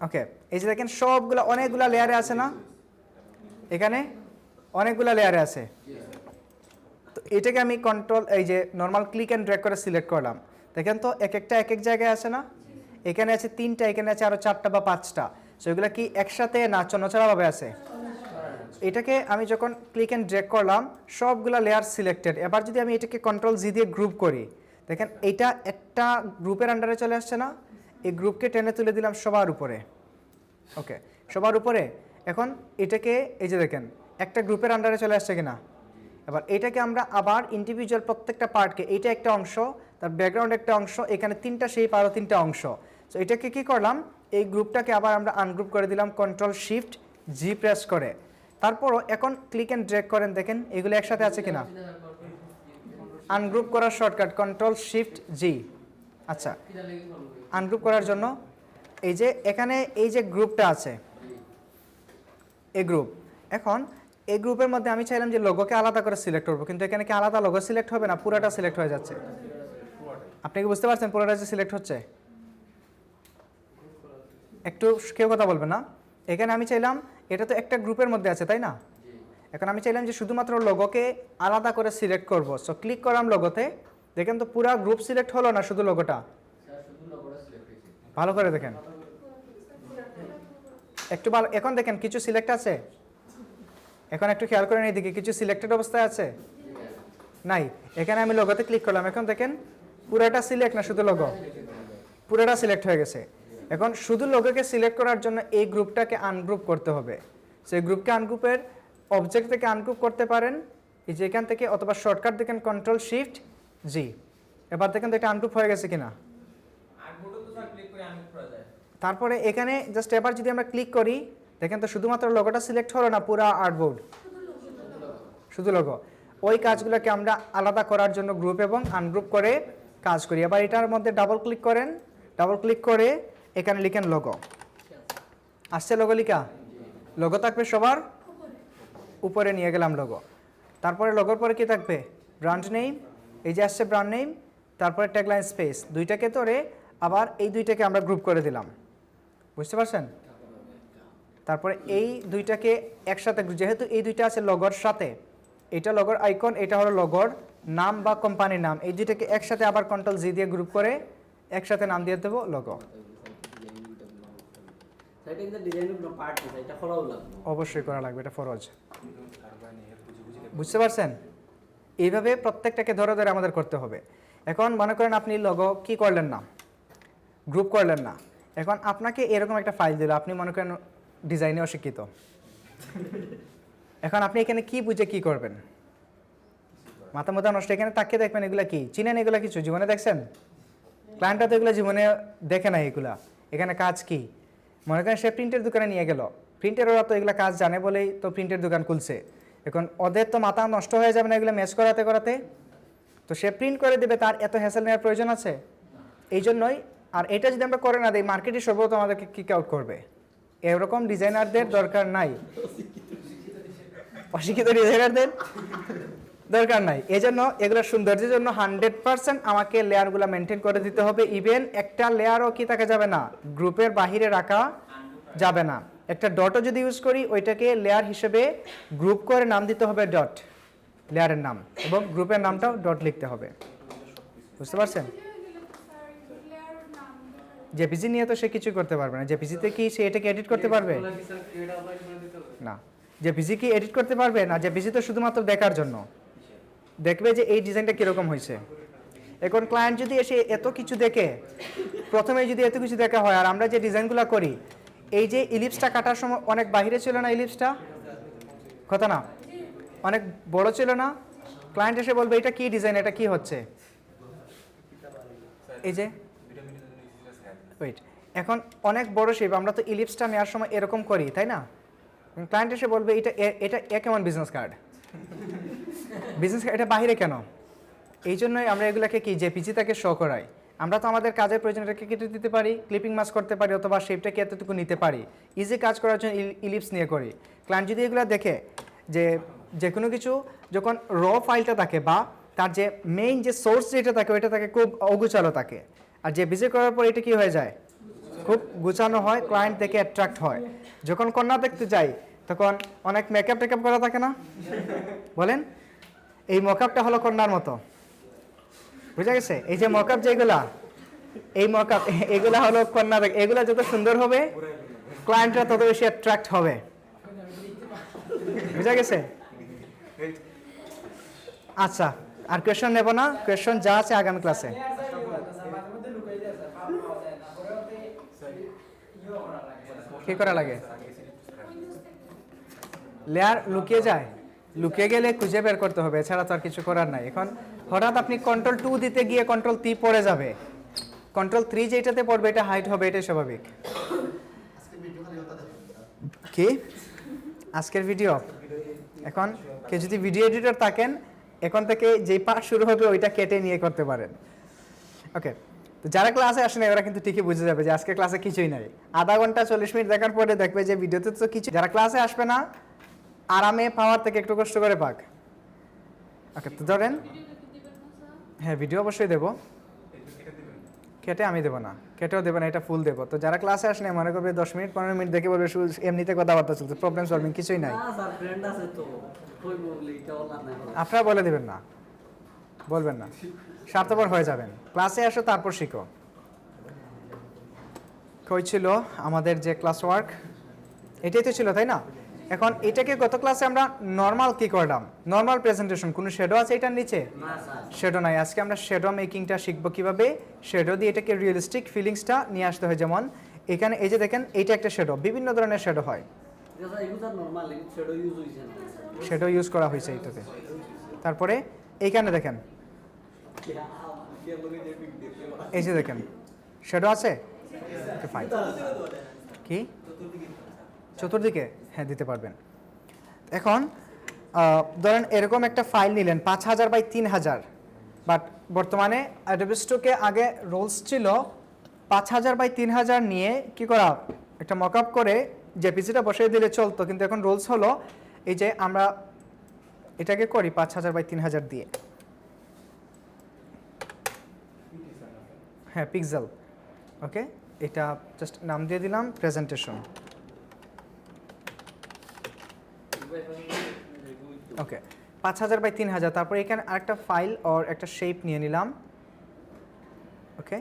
Speaker 1: ওকে, এই যে দেখেন সবগুলা অনেকগুলা লেয়ারে আছে না, এখানে অনেকগুলা লেয়ারে আছে। তো এটাকে আমি কন্ট্রোল এই যে নর্মাল ক্লিক অ্যান্ড ড্র্যাগ করে সিলেক্ট করলাম। দেখেন তো এক একটা এক এক জায়গায় আছে না, এখানে আছে 3টা, এখানে আছে আরো 4টা বা 5টা। সো এগুলো কি একসাথে না চন্নছাড়াভাবে আছে? এটাকে আমি যখন ক্লিক অ্যান্ড ড্র্যাগ করলাম সবগুলা লেয়ার সিলেক্টেড। এবার যদি আমি এটাকে কন্ট্রোল জি দিয়ে গ্রুপ করি, দেখেন এইটা একটা গ্রুপের আন্ডারে চলে আসছে না, এই গ্রুপকে টেনে তুলে দিলাম সবার উপরে। ওকে, সবার উপরে। এখন এটাকে এই যে দেখেন একটা গ্রুপের আন্ডারে চলে আসছে কিনা। এবার এটাকে আমরা আবার ইন্ডিভিজুয়াল প্রত্যেকটা পার্টকে, এইটা একটা অংশ, তার ব্যাকগ্রাউন্ড একটা অংশ, এখানে 3টা শেপ আরও 3টা অংশ। সো এটাকে কি করলাম, এই গ্রুপটাকে আবার আমরা আনগ্রুপ করে দিলাম কন্ট্রোল শিফট জি প্রেস করে। তারপরও এখন ক্লিক অ্যান্ড ড্র্যাগ করেন, দেখেন এগুলো একসাথে আছে কিনা। আনগ্রুপ করার শর্টকাট কন্ট্রোল শিফট জি। আচ্ছা, আনগ্রুপ করার জন্য এই যে এখানে এই যে গ্রুপটা আছে, এই গ্রুপ, এখন এই গ্রুপের মধ্যে আমি চাইলাম যে লোগোকে আলাদা করে সিলেক্ট করবো, কিন্তু এখানে কি আলাদা লোগো সিলেক্ট হবে না, পুরোটা সিলেক্ট হয়ে যাচ্ছে। আপনি কি বুঝতে পারছেন পুরোটা যে সিলেক্ট হচ্ছে? একটু কেউ কথা বলবে না। এখানে আমি চাইলাম, এটা তো একটা গ্রুপের মধ্যে আছে তাই না, এখন আমি চাইলাম যে শুধুমাত্র লোগোকে আলাদা করে সিলেক্ট করব। সো ক্লিক করলাম লোগোতে, দেখেন তো পুরো গ্রুপ সিলেক্ট হলো না, শুধু লোগোটা। ভালো করে দেখেন একটু ভালো, এখন দেখেন কিছু সিলেক্ট আছে, এখন একটু খেয়াল করেন এইদিকে কিছু সিলেক্টেড অবস্থায় আছে নাই। এখানে আমি লোগোতে ক্লিক করলাম, এখন দেখেন পুরোটা সিলেক্ট না শুধু লোগো, পুরোটা সিলেক্ট হয়ে গেছে। এখন শুধু লোগোকে সিলেক্ট করার জন্য এই গ্রুপটাকে আনগ্রুপ করতে হবে। সেই গ্রুপকে আনগ্রুপের অবজেক্ট থেকে আনগ্রুপ করতে পারেন এই যে এখান থেকে, অথবা শর্টকাট দেখেন কন্ট্রোল শিফট জি। এবার দেখেন তো এটা আনগ্রুপ হয়ে গেছে কিনা। তারপরে এখানে জাস্ট এবার যদি আমরা ক্লিক করি, দেখেন তো শুধুমাত্র লোগোটা সিলেক্ট হলো না, পুরো আর্টবোর্ড শুধু লোগো। ওই কাজগুলোকে আমরা আলাদা করার জন্য গ্রুপ এবং আনগ্রুপ করে কাজ করি। এবার এটার মধ্যে ডাবল ক্লিক করেন, ডাবল ক্লিক করে এখানে লিখেন লোগো। আসছে লোগো লিখা, লোগো থাকবে সবার উপরে, নিয়ে গেলাম লোগো। তারপরে লোগোর পরে কি থাকবে, ব্র্যান্ড নেম, এই যে আসছে ব্র্যান্ড নেম, তারপরে ট্যাগলাইন স্পেস, দুইটাকে ধরে আবার এই দুইটাকে আমরা গ্রুপ করে দিলাম, বুঝতে পারছেন। তারপরে এই দুইটাকে একসাথে, যেহেতু এই দুইটা আছে লোগোর সাথে, এটা লোগোর আইকন, এটা হলো লোগোর নাম বা কোম্পানির নাম, এই দুইটাকে একসাথে আবার কন্ট্রোল জি দিয়ে গ্রুপ করে একসাথে নাম দিয়ে দেবো লোগো। অবশ্যই করা লাগবে, এটা ফরজ, বুঝতে পারছেন। এইভাবে প্রত্যেকটাকে ধরে ধরে আমাদের করতে হবে। এখন মনে করেন আপনি লোগো কি করলেন না, গ্রুপ করলেন না, এখন আপনাকে এরকম একটা ফাইল দিল, আপনি মনে করেন ডিজাইনে অশিক্ষিত, এখন আপনি এখানে কি বুঝে কি করবেন, মাথা মাথা নষ্ট। এখানে তাকিয়ে দেখবেন এগুলা কি, চিনেন এগুলা কিছু জীবনে দেখছেন? ক্লায়েন্টরা তো এগুলো জীবনে দেখে না এগুলা, এখানে কাজ কি। মনে করেন সে প্রিন্টের দোকানে নিয়ে গেল, প্রিন্টের ওরা তো এগুলো কাজ জানে বলেই তো প্রিন্টের দোকান খুলছে। এখন ওদের তো মাথা নষ্ট হয়ে যাবে না এগুলো ম্যাচ করাতে করাতে, তো সে প্রিন্ট করে দেবে, তার এত হ্যাসেল নেওয়ার প্রয়োজন আছে? এই জন্যই। আর এটা যদি আমরা করে না দিই, মার্কেটে সর্বপ্রথম আমাদেরকে কিক আউট করবে। এরকম ডিজাইনারদের দরকার নাই, অশিক্ষিত ডিজাইনারদের দরকার নাই। এই জন্য এগুলো সৌন্দর্যের জন্য 100% আমাকে লেয়ারগুলো মেনটেন করে দিতে হবে। ইভেন একটা লেয়ারও কি থাকা যাবে না, গ্রুপের বাহিরে রাখা যাবে না। একটা ডটও যদি ইউজ করি, ওইটাকে লেয়ার হিসেবে গ্রুপ করে নাম দিতে হবে ডট, লেয়ারের নাম, এবং গ্রুপের নামটাও ডট লিখতে হবে, বুঝতে পারছেন। জেপিজি নিয়ে তো সে কিছু করতে পারবে না। জেপিজিতে কি সে এটাকে এডিট করতে পারবে না? জেপিজি কি এডিট করতে পারবে না? জেপিজি তো শুধুমাত্র দেখার জন্য, দেখবে যে এই ডিজাইনটা কীরকম হয়েছে। এখন ক্লায়েন্ট যদি এসে এত কিছু দেখে, প্রথমে যদি এত কিছু দেখা হয়, আর আমরা যে ডিজাইনগুলো করি, এই যে ইলিপসটা কাটার সময় অনেক বাইরে ছিল না, ইলিপসটা কথা না, অনেক বড় ছিল না। ক্লায়েন্ট এসে বলবে এটা কি ডিজাইন, এটা কি হচ্ছে, এই যে ওয়েট, এখন অনেক বড় শেপ, আমরা তো ইলিপসটা নেওয়ার সময় এরকম করি তাই না। ক্লায়েন্ট এসে বলবে এটা এটা কেমন বিজনেস কার্ড, বিজনেস কার্ড এটা বাইরে কেন। এই জন্যই আমরা এগুলোকে কি জেপিজি থেকে শো করাই। আমরা তো আমাদের কাজের প্রয়োজনটাকে কেটে দিতে পারি, ক্লিপিং মাস্ক করতে পারি, অথবা শেপটাকে এতটুকু নিতে পারি। ইজি কাজ করার জন্য ইলিপস নিয়ে করি। ক্লায়েন্ট যদি এগুলো দেখে যে কোনো কিছু যখন র ফাইলটা থাকে, বা তার যে মেইন যে সোর্স যেটা থাকে, ওইটা থাকে খুব অগুছালো থাকে, আর যে ভিজিট করার পর এটা কি হয়ে যায়, খুব গুছানো হয়, ক্লায়েন্ট দেখে অ্যাট্রাক্ট হয়। যখন কন্যা দেখতে যাই, তখন অনেক মেকআপ টেকআপ করা থাকে না, বলেন। এই মকআপটা হলো কন্যার মতো, বুঝা গেছে। এই যে মকআপ যেগুলা, এই মকআপ এগুলা হলো কন্যা, এগুলা যত সুন্দর হবে ক্লায়েন্টরা তত বেশি অ্যাট্রাক্ট হবে, বুঝা গেছে। আচ্ছা, আর কোয়েশ্চন নেব না, কোয়েশ্চন যা আছে আগামী ক্লাসে। কি করা লাগে? লেয়ার লুকিয়ে যায়, লুকিয়ে গেলে খুঁজে বের করতে হবে, এছাড়া তো আর কিছু করার নাই। এখন হঠাৎ আপনি কন্ট্রোল 2 দিতে গিয়ে কন্ট্রোল 3 পড়ে যাবে, কন্ট্রোল 3 যেটাতে পড়বে এটা হাইড হবে, এটাই স্বাভাবিক। কি আজকের ভিডিও? এখন কে যদি ভিডিও এডিটর থাকেন এখন থেকে যেই পার্ট শুরু হবে ওইটা কেটে নিয়ে করতে পারেন। ওকে, তো যারা ক্লাসে আসে না ওরা কিন্তু ঠিকই বুঝে যাবে যে আজকে ক্লাসে কিছুই নাই। আধা ঘন্টা 40 মিনিট দেখার পরে দেখবে যে ভিডিওতে তো কিছু। যারা ক্লাসে আসবে না আরামে পাওয়ার থেকে একটু কষ্ট করে পাক। ওকে, তো ধরেন হ্যাঁ ভিডিও অবশ্যই দেবো, কেটে আমি দেবো না, কেটেও দেবো না, এটা ফুল দেবো। তো যারা ক্লাসে আসে না মনে করবে 10 মিনিট 15 মিনিট দেখে বলবে এমনিতে কথাবার্তা চলছে, প্রবলেম সলভিং কিছুই নাই।
Speaker 4: না স্যার ফ্রেন্ড আছে তো কই বলি এটা বলা না।
Speaker 1: আপনারা বলে দেবেন না, বলবেন না, স্বার্থপর হয়ে যাবেন। ক্লাসে আসো তারপর শিখো। কই ছিল আমাদের যে ক্লাস ওয়ার্ক? এটাই তো ছিল তাই না? এখন এটাকে গত ক্লাসে আমরা নর্মাল কি করলাম, নর্মাল প্রেজেন্টেশন। কোনো শ্যাডো আছে এটার নিচে?
Speaker 4: না স্যার
Speaker 1: শ্যাডো নাই। আজকে আমরা শ্যাডো মেকিংটা শিখবো কিভাবে শ্যাডো দিয়ে এটাকে রিয়েলিস্টিক ফিলিংসটা নিয়ে আসতে হয়। যেমন এখানে এই যে দেখেন এইটা একটা শ্যাডো, বিভিন্ন ধরনের শ্যাডো হয়,
Speaker 4: এটা এগুলো নরমাল শেডো ইউজ হইছে না
Speaker 1: শ্যাডো ইউজ করা হয়েছে এইটাতে। তারপরে এইখানে দেখেন এই যে দেখেন শ্যাডো আছে ফাইন। কি চতুর্দিকে? হ্যাঁ দিতে পারবেন। এখন ধরেন এরকম একটা ফাইল নিলেন 5000 বাই 3000, বাট বর্তমানে অ্যাডোবি স্টকে আগে রোলস ছিল 5000 বাই 3000 নিয়ে কি করা, একটা মকআপ করে জেপিজিটা বসিয়ে দিলে চলতো, কিন্তু এখন রোলস হলো এই যে আমরা এটাকে করি 5000 বাই 3000 দিয়ে। হ্যাঁ পিক্সেল। ওকে, এটা জাস্ট নাম দিয়ে দিলাম প্রেজেন্টেশন। Okay 5000 by 3000। তারপর এখানে আরেকটা ফাইল ওর একটা শেপ নিয়ে নিলাম। ওকে,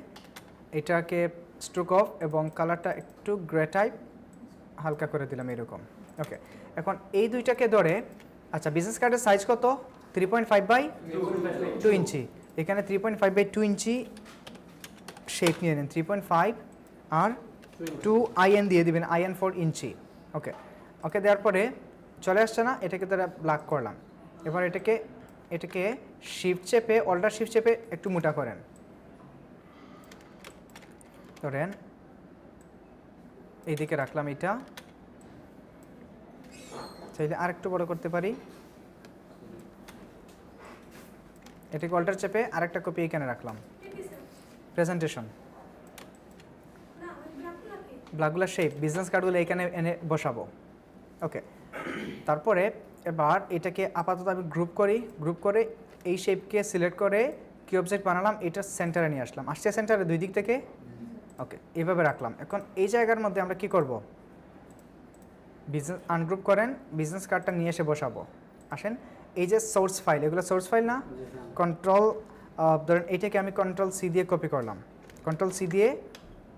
Speaker 1: এটাকে স্ট্রোক অফ এবং কালারটা একটু গ্রে টাইপ হালকা করে দিলাম এরকম। ওকে, এখন এই দুইটাকে ধরে আচ্ছা বিজনেস কার্ডের সাইজ কত? 3.5 বাই 2 ইঞ্চি। এখানে 3.5 বাই 2 ইঞ্চি শেপ নিয়ে নেন, 3.5 আর 2 IN দিয়ে দিবেন, IN 4 ইঞ্চি। ওকে, ওকে দেওয়ার পরে চলে আসছে না, এটাকে তারা ব্ল্যাক করলাম। এবার এটাকে শিফট চেপে অল্টার শিফট চেপে একটু মোটা করেন। ধরেন এইদিকে রাখলাম, এটা চাইলে আর একটু বড় করতে পারি। এটাকে অল্টার চেপে আরেকটা কপি এখানে রাখলাম। প্রেজেন্টেশন ব্ল্যাকগুলো শেপ বিজনেস কার্ডগুলো এখানে এনে বসাবো। ওকে, তারপরে এবার এটাকে আপাতত আমি গ্রুপ করি, গ্রুপ করে এই শেপকে সিলেক্ট করে কি অবজেক্ট বানালাম, এটা সেন্টারে নিয়ে আসলাম। আসছে সেন্টারে দুই দিক থেকে। ওকে, এইভাবে রাখলাম। এখন এই জায়গার মধ্যে আমরা কি করব, বিজনেস আনগ্রুপ করেন, বিজনেস কার্ডটা নিয়ে এসে বসাবো। আসেন, এই যে সোর্স ফাইল, এগুলো সোর্স ফাইল না? কন্ট্রোল ধরেন এইটাকে আমি কন্ট্রোল সি দিয়ে কপি করলাম, কন্ট্রোল সি দিয়ে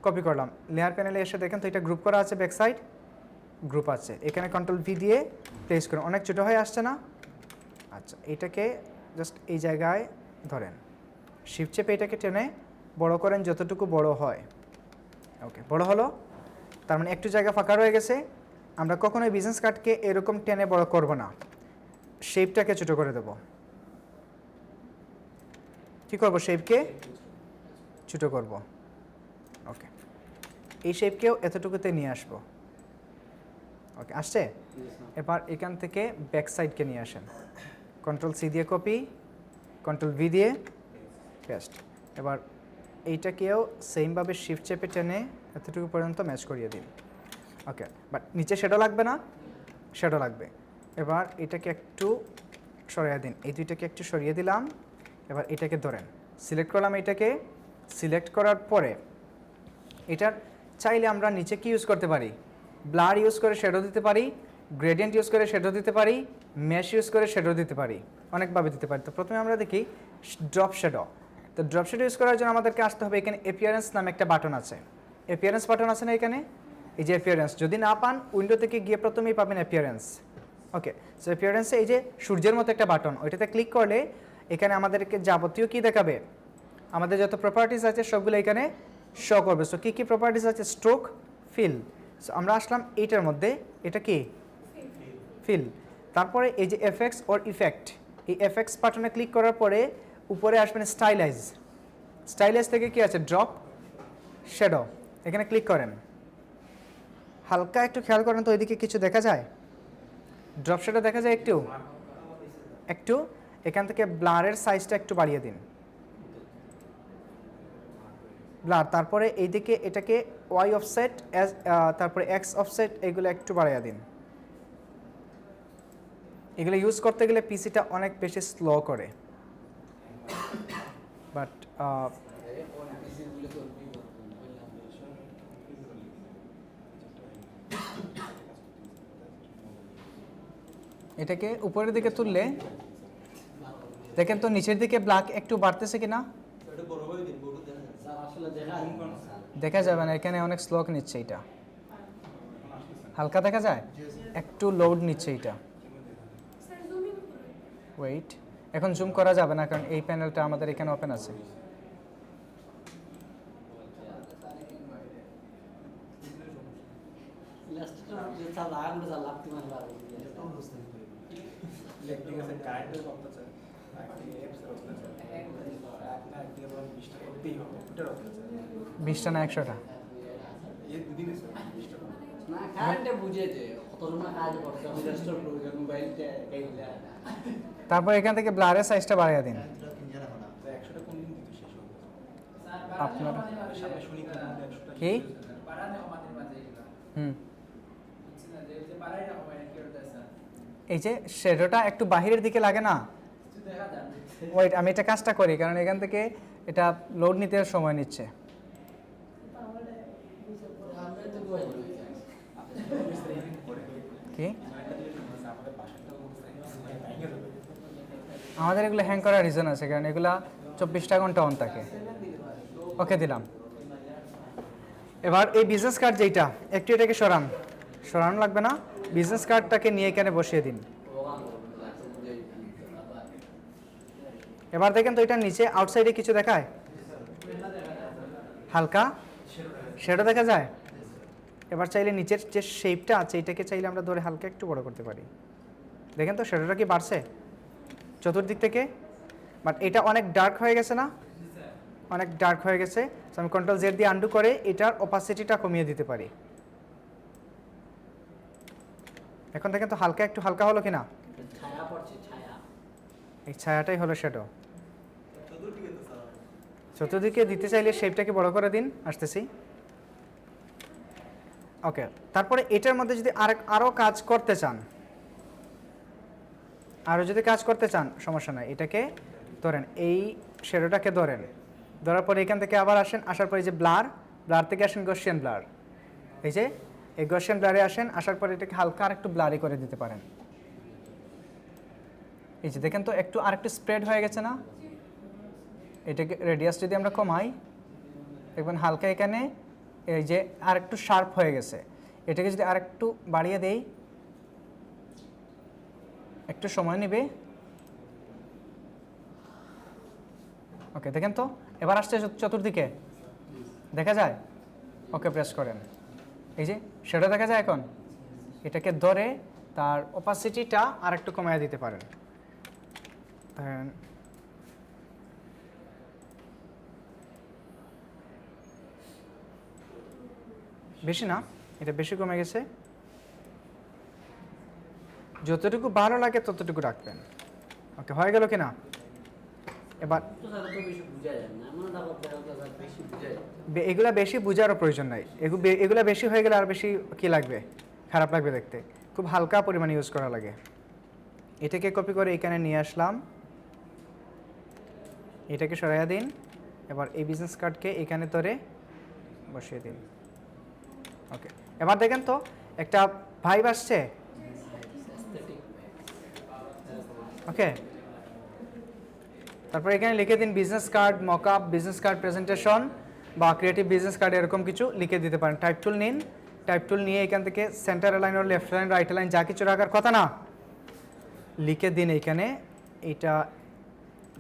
Speaker 1: কপি করলাম। লেয়ার প্যানেলে এসে দেখেন তো এটা গ্রুপ করা আছে, ব্যাক সাইড গ্রুপ আছে। এখানে কন্ট্রোল ভি দিয়ে প্লেস করুন, অনেক ছোটো হয়ে আসছে না? আচ্ছা, এটাকে জাস্ট এই জায়গায় ধরেন, শিফট চেপে এটাকে টেনে বড় করেন যতটুকু বড় হয়। ওকে, বড় হলো, তার মানে একটু জায়গা ফাঁকা রয়ে গেছে। আমরা কখনোই বিজনেস কার্ডকে এরকম টেনে বড় করব না, শেপটাকে ছোটো করে দেব। কী করব, শেপকে ছোটো করব। ওকে, এই শেপকেও এতটুকুতে নিয়ে আসবো। ওকে, আসছে? এবার এখান থেকে ব্যাক সাইডকে নিয়ে আসেন, কন্ট্রোল সি দিয়ে কপি, কন্ট্রোল ভি দিয়ে পেস্ট। এবার এইটাকেও সেমভাবে শিফট চেপে টেনে এতটুকু পর্যন্ত ম্যাচ করিয়ে দিন। ওকে, বাট নিচে শ্যাডো লাগবে না? শ্যাডো লাগবে। এবার এটাকে একটু সরিয়ে দিন, এই দুইটাকে একটু সরিয়ে দিলাম। এবার এটাকে ধরেন, সিলেক্ট করলাম, এটাকে সিলেক্ট করার পরে এটার চাইলে আমরা নিচে কি ইউজ করতে পারি, ব্লার ইউজ করে শ্যাডো দিতে পারি, গ্রেডিয়েন্ট ইউজ করে শ্যাডো দিতে পারি, মেশ ইউজ করে শ্যাডো দিতে পারি, অনেকভাবে দিতে পারি। তো প্রথমে আমরা দেখি ড্রপ শ্যাডো। তো ড্রপ শ্যাডো ইউজ করার জন্য আমাদেরকে আসতে হবে, এখানে অ্যাপিয়ারেন্স নামে একটা বাটন আছে। অ্যাপিয়ারেন্স বাটন আছে না এখানে? এই যে অ্যাপিয়ারেন্স, যদি না পান উইন্ডো থেকে গিয়ে প্রথমেই পাবেন অ্যাপিয়ারেন্স। ওকে, সো অ্যাপিয়ারেন্সে এই যে সূর্যের মতো একটা বাটন, ওইটাতে ক্লিক করলে এখানে আমাদেরকে যাবতীয় কি দেখাবে, আমাদের যত প্রপার্টিস আছে সবগুলো এখানে শো করবে। সো কী কী প্রপার্টিস আছে, স্ট্রোক, ফিল। সো আমরা আসলাম এইটার মধ্যে, এটা কি ফিল। তারপরে এই যে এফেক্টস অর ইফেক্ট, এই এফেক্টস বাটনে ক্লিক করার পরে উপরে আসবেন স্টাইলাইজ। স্টাইলাইজ থেকে কি আছে ড্রপ শ্যাডো, এখানে ক্লিক করেন। হালকা একটু খেয়াল করেন তো ওইদিকে কিছু দেখা যায়, ড্রপ শ্যাডো দেখা যায় একটু একটু। এখান থেকে ব্লারের সাইজটা একটু বাড়িয়ে দিন, ব্লার। তারপরে এইদিকে এটাকে ওয়াই অফসেট, তারপরে এক্স অফসেট, এগুলো একটু বাড়িয়ে দিন। এগুলো ইউজ করতে গেলে পিসিটা অনেক বেশি স্লো করে, বাট এটাকে উপরের দিকে তুললে দেখেন তো নিচের দিকে ব্ল্যাক একটু বাড়তেছে কিনা,
Speaker 4: স্যার আসলে
Speaker 1: দেখা যাবে না, এখানে অনেক স্লো নিচ্ছে এটা, হালকা দেখা যায়, একটু লোড নিচ্ছে এটা।
Speaker 5: স্যার জুম ইন করুন।
Speaker 1: ওয়েট, এখন জুম করা যাবে না কারণ এই প্যানেলটা আমাদের এখানে ওপেন আছে। বিশটা না 100টা?
Speaker 4: না কারেন্টে বুঝে যে কতটা কাজ করতে আমি রেস্টোর প্রয়োজন মোবাইলটা এইটা।
Speaker 1: তারপর এখান থেকে ব্লারের সাইজটা বাড়িয়ে দিন।
Speaker 7: স্যার
Speaker 1: আপনার
Speaker 3: সামনে শুনি
Speaker 1: কি
Speaker 7: বাড়ানো আমাদের মাঝে এগুলো বুঝছি না যে বাড়াই রাখো মানে কি করতে স্যার
Speaker 1: এই যে শ্যাডোটা একটু বাহিরের দিকে লাগে না,
Speaker 7: কিছু দেখা যাবে
Speaker 1: ওয়েট আমি এটা কাজটা করি কারণ এখান থেকে এটা লোড নিতে সময় নিচ্ছে। কি আমাদের এগুলো হ্যাং করার রিজন আছে কারণ এগুলা 24টা ঘন্টা অন থাকে। ওকে দিলাম। এবার এই বিজনেস কার্ড যেটা একটু এটাকে সরানো লাগবে না, বিজনেস কার্ডটাকে নিয়ে এখানে বসিয়ে দিন। এবার দেখেন তো এটার নিচে আউটসাইডে কিছু দেখায়, হালকা শ্যাডো দেখা যায়। এবার চাইলে নিচের যে শেপটা আছে এটাকে চাইলে আমরা ধরে হালকা একটু বড় করতে পারি। দেখেন তো শ্যাডোটা কি বাড়ছে চতুর্দিক থেকে, বাট এটা অনেক ডার্ক হয়ে গেছে না, অনেক ডার্ক হয়ে গেছে। সো আমি কন্ট্রোল জেড দিয়ে আন্ডু করে এটার অপাসিটিটা কমিয়ে দিতে পারি। এখন দেখেন তো হালকা একটু হালকা হলো কিনা,
Speaker 4: ছায়া পড়ছে ছায়া।
Speaker 1: এই ছায়াটাই হলো শ্যাডো। চতুর্দিকে দিতে চাইলে শেপটাকে বড় করে দিন, আসতেছি। ওকে, তারপরে এটার মধ্যে যদি আরও কাজ করতে চান, আরও যদি কাজ করতে চান সমস্যা নাই, এটাকে ধরেন, এই শ্যাডোটাকে ধরার পরে এখান থেকে আবার আসেন, আসার পরে যে ব্লার থেকে আসেন গসিয়ান ব্লার, এই যে এই গসিয়ান ব্লারে আসেন, আসার পরে এটাকে হালকা আর একটু ব্লারি করে দিতে পারেন। এই যে দেখেন তো একটু আর একটু স্প্রেড হয়ে গেছে না, এটাকে রেডিয়াস যদি আমরা কমাই দেখবেন হালকা এখানে এই যে আর একটু শার্প হয়ে গেছে। এটাকে যদি আর একটু বাড়িয়ে দেই, একটু সময় নেবে। ওকে দেখেন তো এবার আসছে চতুর্দিকে দেখা যায়। ওকে প্রেস করেন, এই যে সেটা দেখা যায়। এখন এটাকে ধরে তার অপাসিটিটা আর একটু কমিয়ে দিতে পারেন। বেশি না, এটা বেশি কমে গেছে। যতটুকু ভালো লাগে ততটুকু রাখবেন। ওকে হয়ে গেল কিনা? এবার এগুলা বেশি বোঝারও প্রয়োজন নাই, এগুলা বেশি হয়ে গেলে আর বেশি কি লাগবে, খারাপ লাগবে দেখতে। খুব হালকা পরিমাণে ইউজ করা লাগে। এটাকে কপি করে এখানে নিয়ে আসলাম, এটাকে সরাইয়া দিন। এবার এই বিজনেস কার্ডকে এখানে ধরে বসিয়ে দিন। ওকে এবার দেখেন তো একটা ভাইব আসছে। ওকে তারপর এখানে লিখে দিন business card mockup, business card presentation বা ক্রিয়েটিভ বিজনেস কার্ড, এরকম কিছু লিখে দিতে পারেন। টাইপ টুল নিন, টাইপ টুল নিয়ে এখান থেকে সেন্টার লাইন ও লেফট লাইন রাইট লাইন যা কিছু রাখার কথা না লিখে দিন। এইখানে এইটা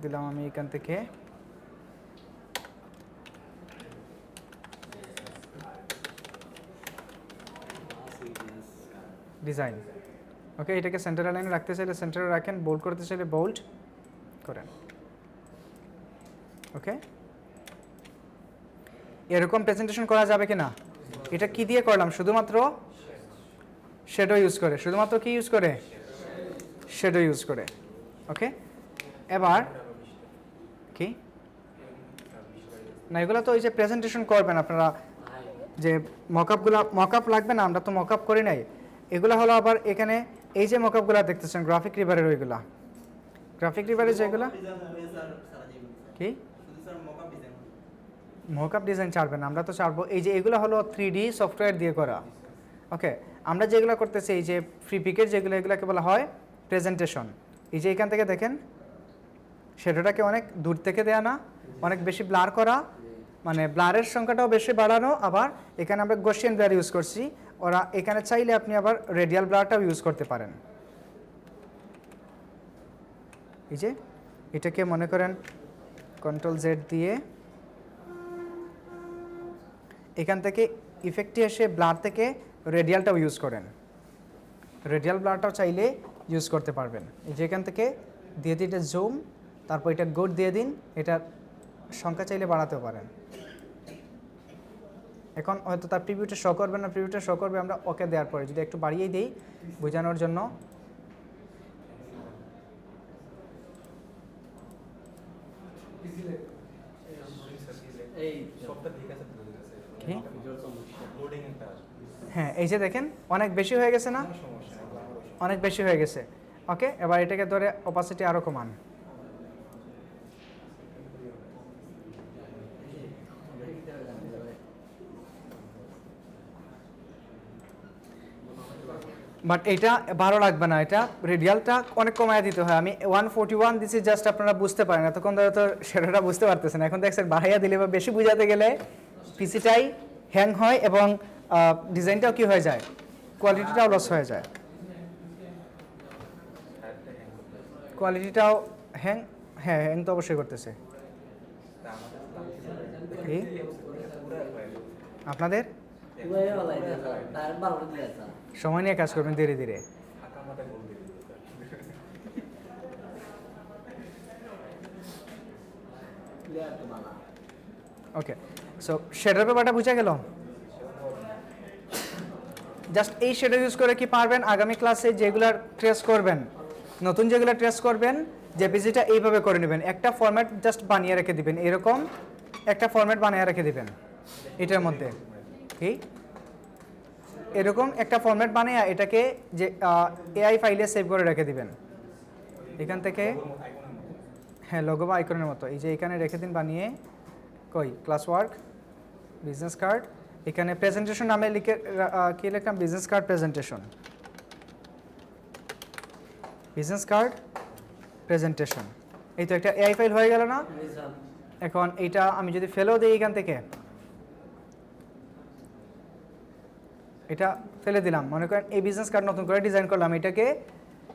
Speaker 1: দিলাম আমি এখান থেকে। ডিজাইন ওকে, এটাকে সেন্টার লাইনে রাখতে চাইলে সেন্টারে রাখেন, বোল্ড করতে চাইলে বোল্ড করেন। ওকে, এরকম প্রেজেন্টেশন করা যাবে কি না? এটা কি দিয়ে করলাম? শুধুমাত্র শ্যাডো ইউজ করে। শুধুমাত্র কি ইউজ করে? শ্যাডো ইউজ করে। ওকে, এবার কি না, এগুলো তো ওই যে প্রেজেন্টেশন করবেন আপনারা, যে মকআপ লাগবে না, আমরা তো মকআপ করি নাই। এগুলো হলো আবার এখানে এই যে মকআপগুলো দেখতেছেন গ্রাফিক রিভারের, ওইগুলা গ্রাফিক রিভারের যেগুলো কি মকআপ ডিজাইন চাড়বেন না, আমরা তো চাড়বো এই যে এগুলো হলো 3D সফটওয়্যার দিয়ে করা। ওকে, আমরা যেগুলো করতেছি এই যে ফ্রি পিকের যেগুলো, এগুলোকে বলা হয় প্রেজেন্টেশন। এই যে এখান থেকে দেখেন সেটাকে অনেক দূর থেকে দেয়া না, অনেক বেশি ব্লার করা, মানে ব্লারের সংখ্যাটাও বেশি বাড়ানো। আবার এখানে আমরা গসিয়ান ব্লার ইউজ করছি, ওরা এখানে চাইলে আপনি আবার রেডিয়াল ব্লারটাও ইউজ করতে পারেন। এই যে এটাকে মনে করেন Ctrl Z দিয়ে এখান থেকে ইফেক্টে এসে ব্লার থেকে রেডিয়ালটাও ইউজ করেন, রেডিয়াল ব্লারটাও চাইলে ইউজ করতে পারবেন। এই যে এখান থেকে দিয়ে দিন এটা জুম, তারপর এটা গোড দিয়ে দিন, এটার সংখ্যা চাইলে বাড়াতেও পারেন। এখন হয়তো তার প্রিভিউটা শো করবে না, প্রিভিউটা শো করবে আমরা ওকে দেওয়ার পরে। যদি একটু বাড়িয়েই দিই বোঝানোর জন্য,
Speaker 4: এই
Speaker 1: কি হ্যাঁ এই যে দেখেন অনেক বেশি হয়ে গেছে না, অনেক বেশি হয়ে গেছে। ওকে, এবার এটাকে ধরে অপাসিটি আরও কমান। বাট এটা ভালো লাগবে না, এটা রেডিয়ালটা অনেক কমায় দিতে হয়। আমি 141 দিচ্ছি জাস্ট আপনারা বুঝতে পারেন, এতক্ষণ ধরে তো সেটা বুঝতে পারতেছেন। এখন দেখছেন বাড়াইয়া দিলে বা বেশি বোঝাতে গেলে পিসিটাই হ্যাং হয় এবং ডিজাইনটাও কি হয়ে যায়, কোয়ালিটিটাও লস হয়ে যায়, কোয়ালিটিটাও হ্যাং। হ্যাঁ, হ্যাং তো অবশ্যই করতেছে। কি আপনাদের সময় নিয়ে কাজ করবেন ধীরে ধীরে। ওকে, সো শেডের ব্যাপারটা বুঝা গেল। জাস্ট এই শেডার ইউজ করে কি পারবেন আগামী ক্লাসে যেগুলার ট্রেস করবেন, নতুন যেগুলো ট্রেস করবেন, জেপিজিটা এইভাবে করে নেবেন। একটা ফরম্যাট জাস্ট বানিয়ে রেখে দিবেন, এরকম একটা ফরম্যাট বানিয়ে রেখে দিবেন এটার মধ্যে। কি এরকম একটা ফরম্যাট বানিয়ে এটাকে যে এআই ফাইলে সেভ করে রেখে দিবেন এখান থেকে। হ্যাঁ, লোগো বা আইকনের মতো এই যে এখানে রেখে দিন বানিয়ে। কই ক্লাস ওয়ার্ক, বিজনেস কার্ড, এখানে প্রেজেন্টেশন নামে লিখে কি লিখলাম, business card presentation, business card presentation. এই তো একটা এআই ফাইল হয়ে গেল না। এখন এইটা আমি যদি ফেলেও দিই এখান থেকে, এটা ফেলে দিলাম, মনে করেন এই বিজনেস কার্ড নতুন করে ডিজাইন করলাম, এটাকে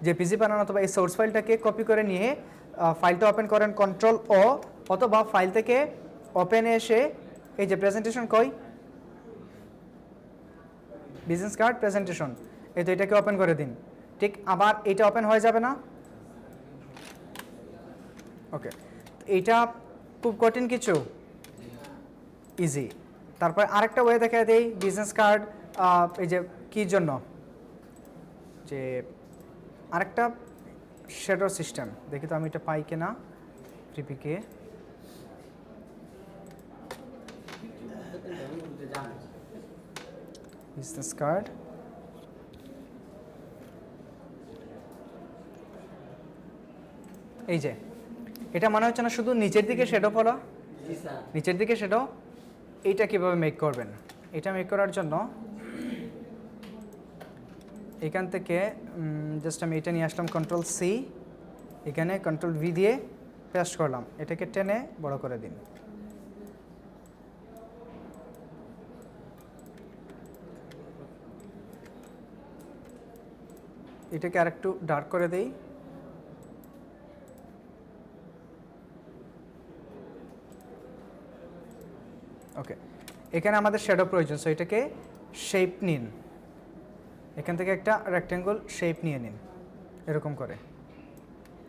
Speaker 1: জেপিজি বানানো অথবা এই সোর্স ফাইলটাকে কপি করে নিয়ে ফাইলটা ওপেন করেন Ctrl-O, অথবা ফাইল থেকে ওপেনে এসে এই যে প্রেজেন্টেশন কই, বিজনেস কার্ড প্রেজেন্টেশন, এই তো এটাকে ওপেন করে দিন। ঠিক আবার এটা ওপেন হয়ে যাবে না। ওকে, এইটা খুব কঠিন কিছু, ইজি। তারপর আরেকটা ওয়ে দেখা দেই, বিজনেস কার্ড এই যে কি জন্য, যে আরেকটা শ্যাডো সিস্টেম, দেখি তো আমি এটা পাই কিনা ট্রিপিকে। বিজনেস কার্ড, এই যে এটা মনে হচ্ছে না শুধু নিচের দিকে শ্যাডো পড়া, নিচের দিকে শ্যাডো। এইটা কিভাবে মেক করবেন, এটা মেক করার জন্য এখান থেকে জাস্ট আমি এটা নিয়ে আসলাম Ctrl-C, এখানে Ctrl-V দিয়ে পেস্ট করলাম, এটাকে টেনে বড় করে দিন। এটাকে আরেকটু ডার্ক করে দেই। ওকে, এখানে আমাদের শ্যাডো প্রয়োজন, সো এটাকে শেপ নিন, এখান থেকে একটা রেক্ট্যাঙ্গল শেপ নিয়ে নিন এরকম করে,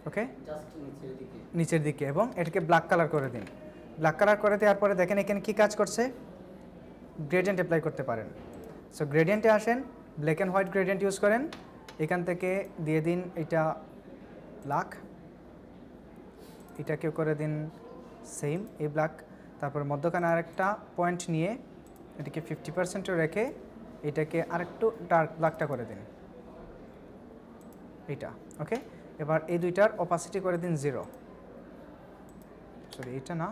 Speaker 1: ওকে,
Speaker 4: জাস্ট নিচের দিকে।
Speaker 1: নিচের দিকে, এবং এটাকে ব্ল্যাক কালার করে দিন। ব্ল্যাক কালার করে দেওয়ার পরে দেখেন এখানে কি কাজ করছে, গ্রেডিয়েন্ট অ্যাপ্লাই করতে পারেন। সো গ্রেডিয়েন্টে আসেন, black and white gradient use করেন, এখান থেকে দিয়ে দিন এটা ব্ল্যাক, এটাকেও করে দিন সেম এই ব্ল্যাক, তারপর মধ্যখানে আরেকটা পয়েন্ট নিয়ে এটাকে 50% রেখে এটাকে আরেকটু ডার্ক ব্ল্যাকটা করে দিন, এইটা, ওকে। এবার এই দুইটার অপাসিটি করে দিন 0, সরি এইটা না,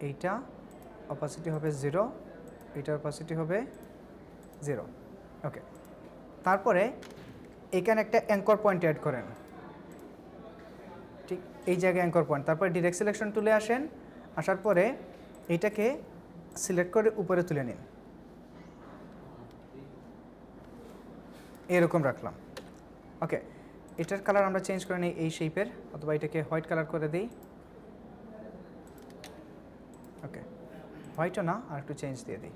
Speaker 1: এইটা অপাসিটি হবে 0, এইটার অপাসিটি হবে 0, ওকে। তারপরে এখানে একটা অ্যাঙ্কর পয়েন্ট অ্যাড করেন, ঠিক এই জায়গায় অ্যাঙ্কর পয়েন্ট। তারপরে ডিরেক্ট সিলেকশন টুলে আসেন, আসার পরে এইটাকে সিলেক্ট করে উপরে তুলে নিন, এরকম রাখলাম, ওকে। এটার কালার আমরা চেঞ্জ করে নিই এই শেপের, অথবা এটাকে হোয়াইট কালার করে দিই, ওকে। হোয়াইটও না, আর একটু চেঞ্জ দিয়ে দিই,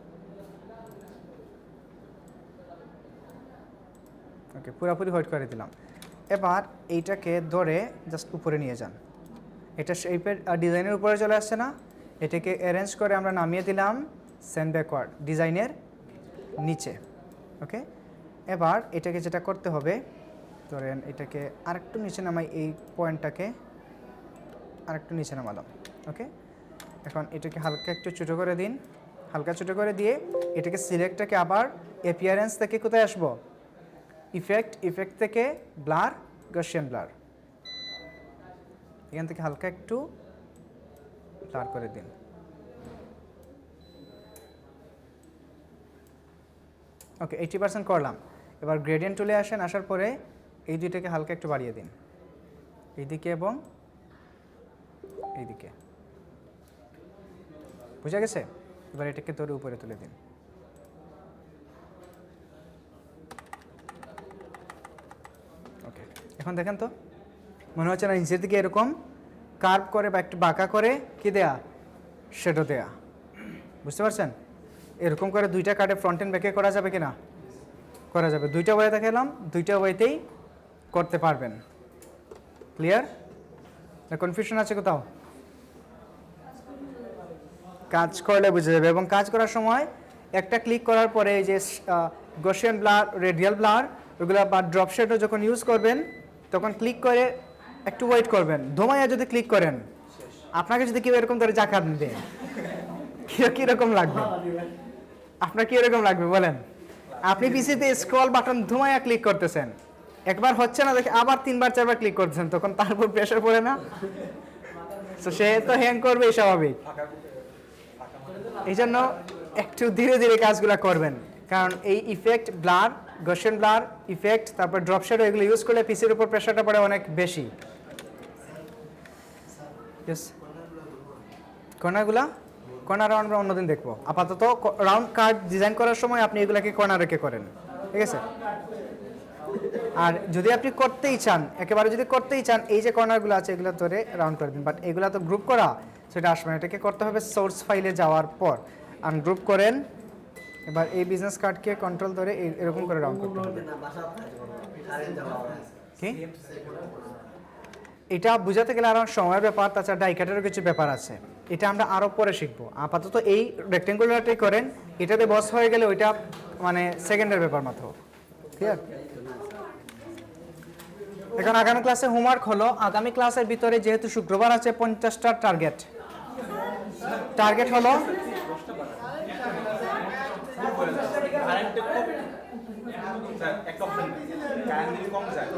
Speaker 1: ওকে, পুরোপুরি হোয়াইট করে দিলাম। এবার এইটাকে ধরে জাস্ট উপরে নিয়ে যান, এটা শেপের ডিজাইনের উপরে চলে আসছে না, এটাকে অ্যারেঞ্জ করে আমরা নামিয়ে দিলাম সেন্ড ব্যাকওয়ার্ড ডিজাইনের নিচে, ওকে। এবার এটাকে যেটা করতে হবে, ধরেন এটাকে আরেকটু নিচে নামাই, এই পয়েন্টটাকে আরেকটু নিচে নামালাম, ওকে। এখন এটাকে হালকা একটু ছোটো করে দিন, হালকা ছোটো করে দিয়ে এটাকে সিলেক্টটাকে আবার অ্যাপিয়ারেন্স থেকে কোথায় আসবো, ইফেক্ট থেকে ব্লার, গসিয়ান ব্লার, এখান থেকে হালকা একটু ব্লার করে দিন, ওকে। 80% করলাম। এবার গ্রেডিয়েন্ট টুলে আসেন, আসার পরে এই দুইটাকে হালকা একটু বাড়িয়ে দিন, এইদিকে এবং এইদিকে, বুঝা গেছে? এবার এটাকে ধরে উপরে তুলে দিন, ওকে। এখন দেখেন তো, মনে হচ্ছে না নিচের দিকে এরকম কার্ভ করে বা একটু বাঁকা করে কি দেয়া, শ্যাডো দেয়া, বুঝতে পারছেন? এরকম করে দুইটা কার্ডে ফ্রন্ট এন্ড ব্যাকে করা যাবে কিনা? করা যাবে। দুইটা ওয়ে দেখালাম, দুইটা ওয়েতেই করতে পারবেন। ক্লিয়ার? না কনফিউশন আছে কোথাও? কাজ করলে বুঝে যাবে। এবং কাজ করার সময় একটা ক্লিক করার পরে এই যে গসিয়ান ব্লার, রেডিয়াল ব্লার, ওগুলো বা ড্রপ শেডও যখন ইউজ করবেন তখন ক্লিক করে একটু ওয়েট করবেন। ধোমাইয়া যদি ক্লিক করেন, আপনাকে যদি কেউ এরকম ধরে জাকাত দেয়, কীরকম লাগবে? আপনার কীরকম লাগবে বলেন? আপনি পিসিতে স্ক্রল বাটন ধুমাইয়া ক্লিক করতেছেন, একবার হচ্ছে না দেখে আবার 3বার 4বার ক্লিক করতেছেন, তখন তার উপর প্রেশার পড়ে না? তো সে তো হ্যাং করবে, স্বাভাবিক। এই জন্য একটু ধীরে ধীরে কাজগুলো করবেন, কারণ এই effect, blur, Gaussian blur effect, তারপর ড্রপ শ্যাডো, এগুলো ইউজ করলে পিসির উপর প্রেশারটা পড়ে অনেক বেশি। কর্নার আমরা অন্যদিন দেখবো। আপাতত রাউন্ড কার্ড ডিজাইন করার সময় আপনি এগুলাকে কর্নার রেখে করেন, ঠিক আছে? আর যদি আপনি করতেই চান, একেবারে যদি করতেই চান, এই যে কর্নারগুলো আছে এগুলো ধরে রাউন্ড করে দিন। বাট এগুলো তো গ্রুপ করা, সেটা আসবে না। এটাকে করতে হবে সোর্স ফাইলে যাওয়ার পর। আনগ্রুপ করেন, এবার এই বিজনেস কার্ডকে কন্ট্রোল ধরে এরকম করে রাউন্ড করতে হবে। কি এটা বুঝাতে গেলে আরও সময়ের ব্যাপার, তাছাড়া ডাইকাটেরও কিছু ব্যাপার আছে, এটা আমরা আরও পরে শিখবো। আপাতত এই রেক্টেঙ্গুলারটাই করেন, এটাতে বস হয়ে গেলে ওইটা মানে সেকেন্ডের ব্যাপার মাত্র। ক্লিয়ার? এখন আগামী ক্লাসে হোমওয়ার্ক হলো, আগামী ক্লাসের ভিতরে যেহেতু শুক্রবার আছে 50টা টার্গেট হলো
Speaker 3: একটা অপশন কারেন্ট কম যায়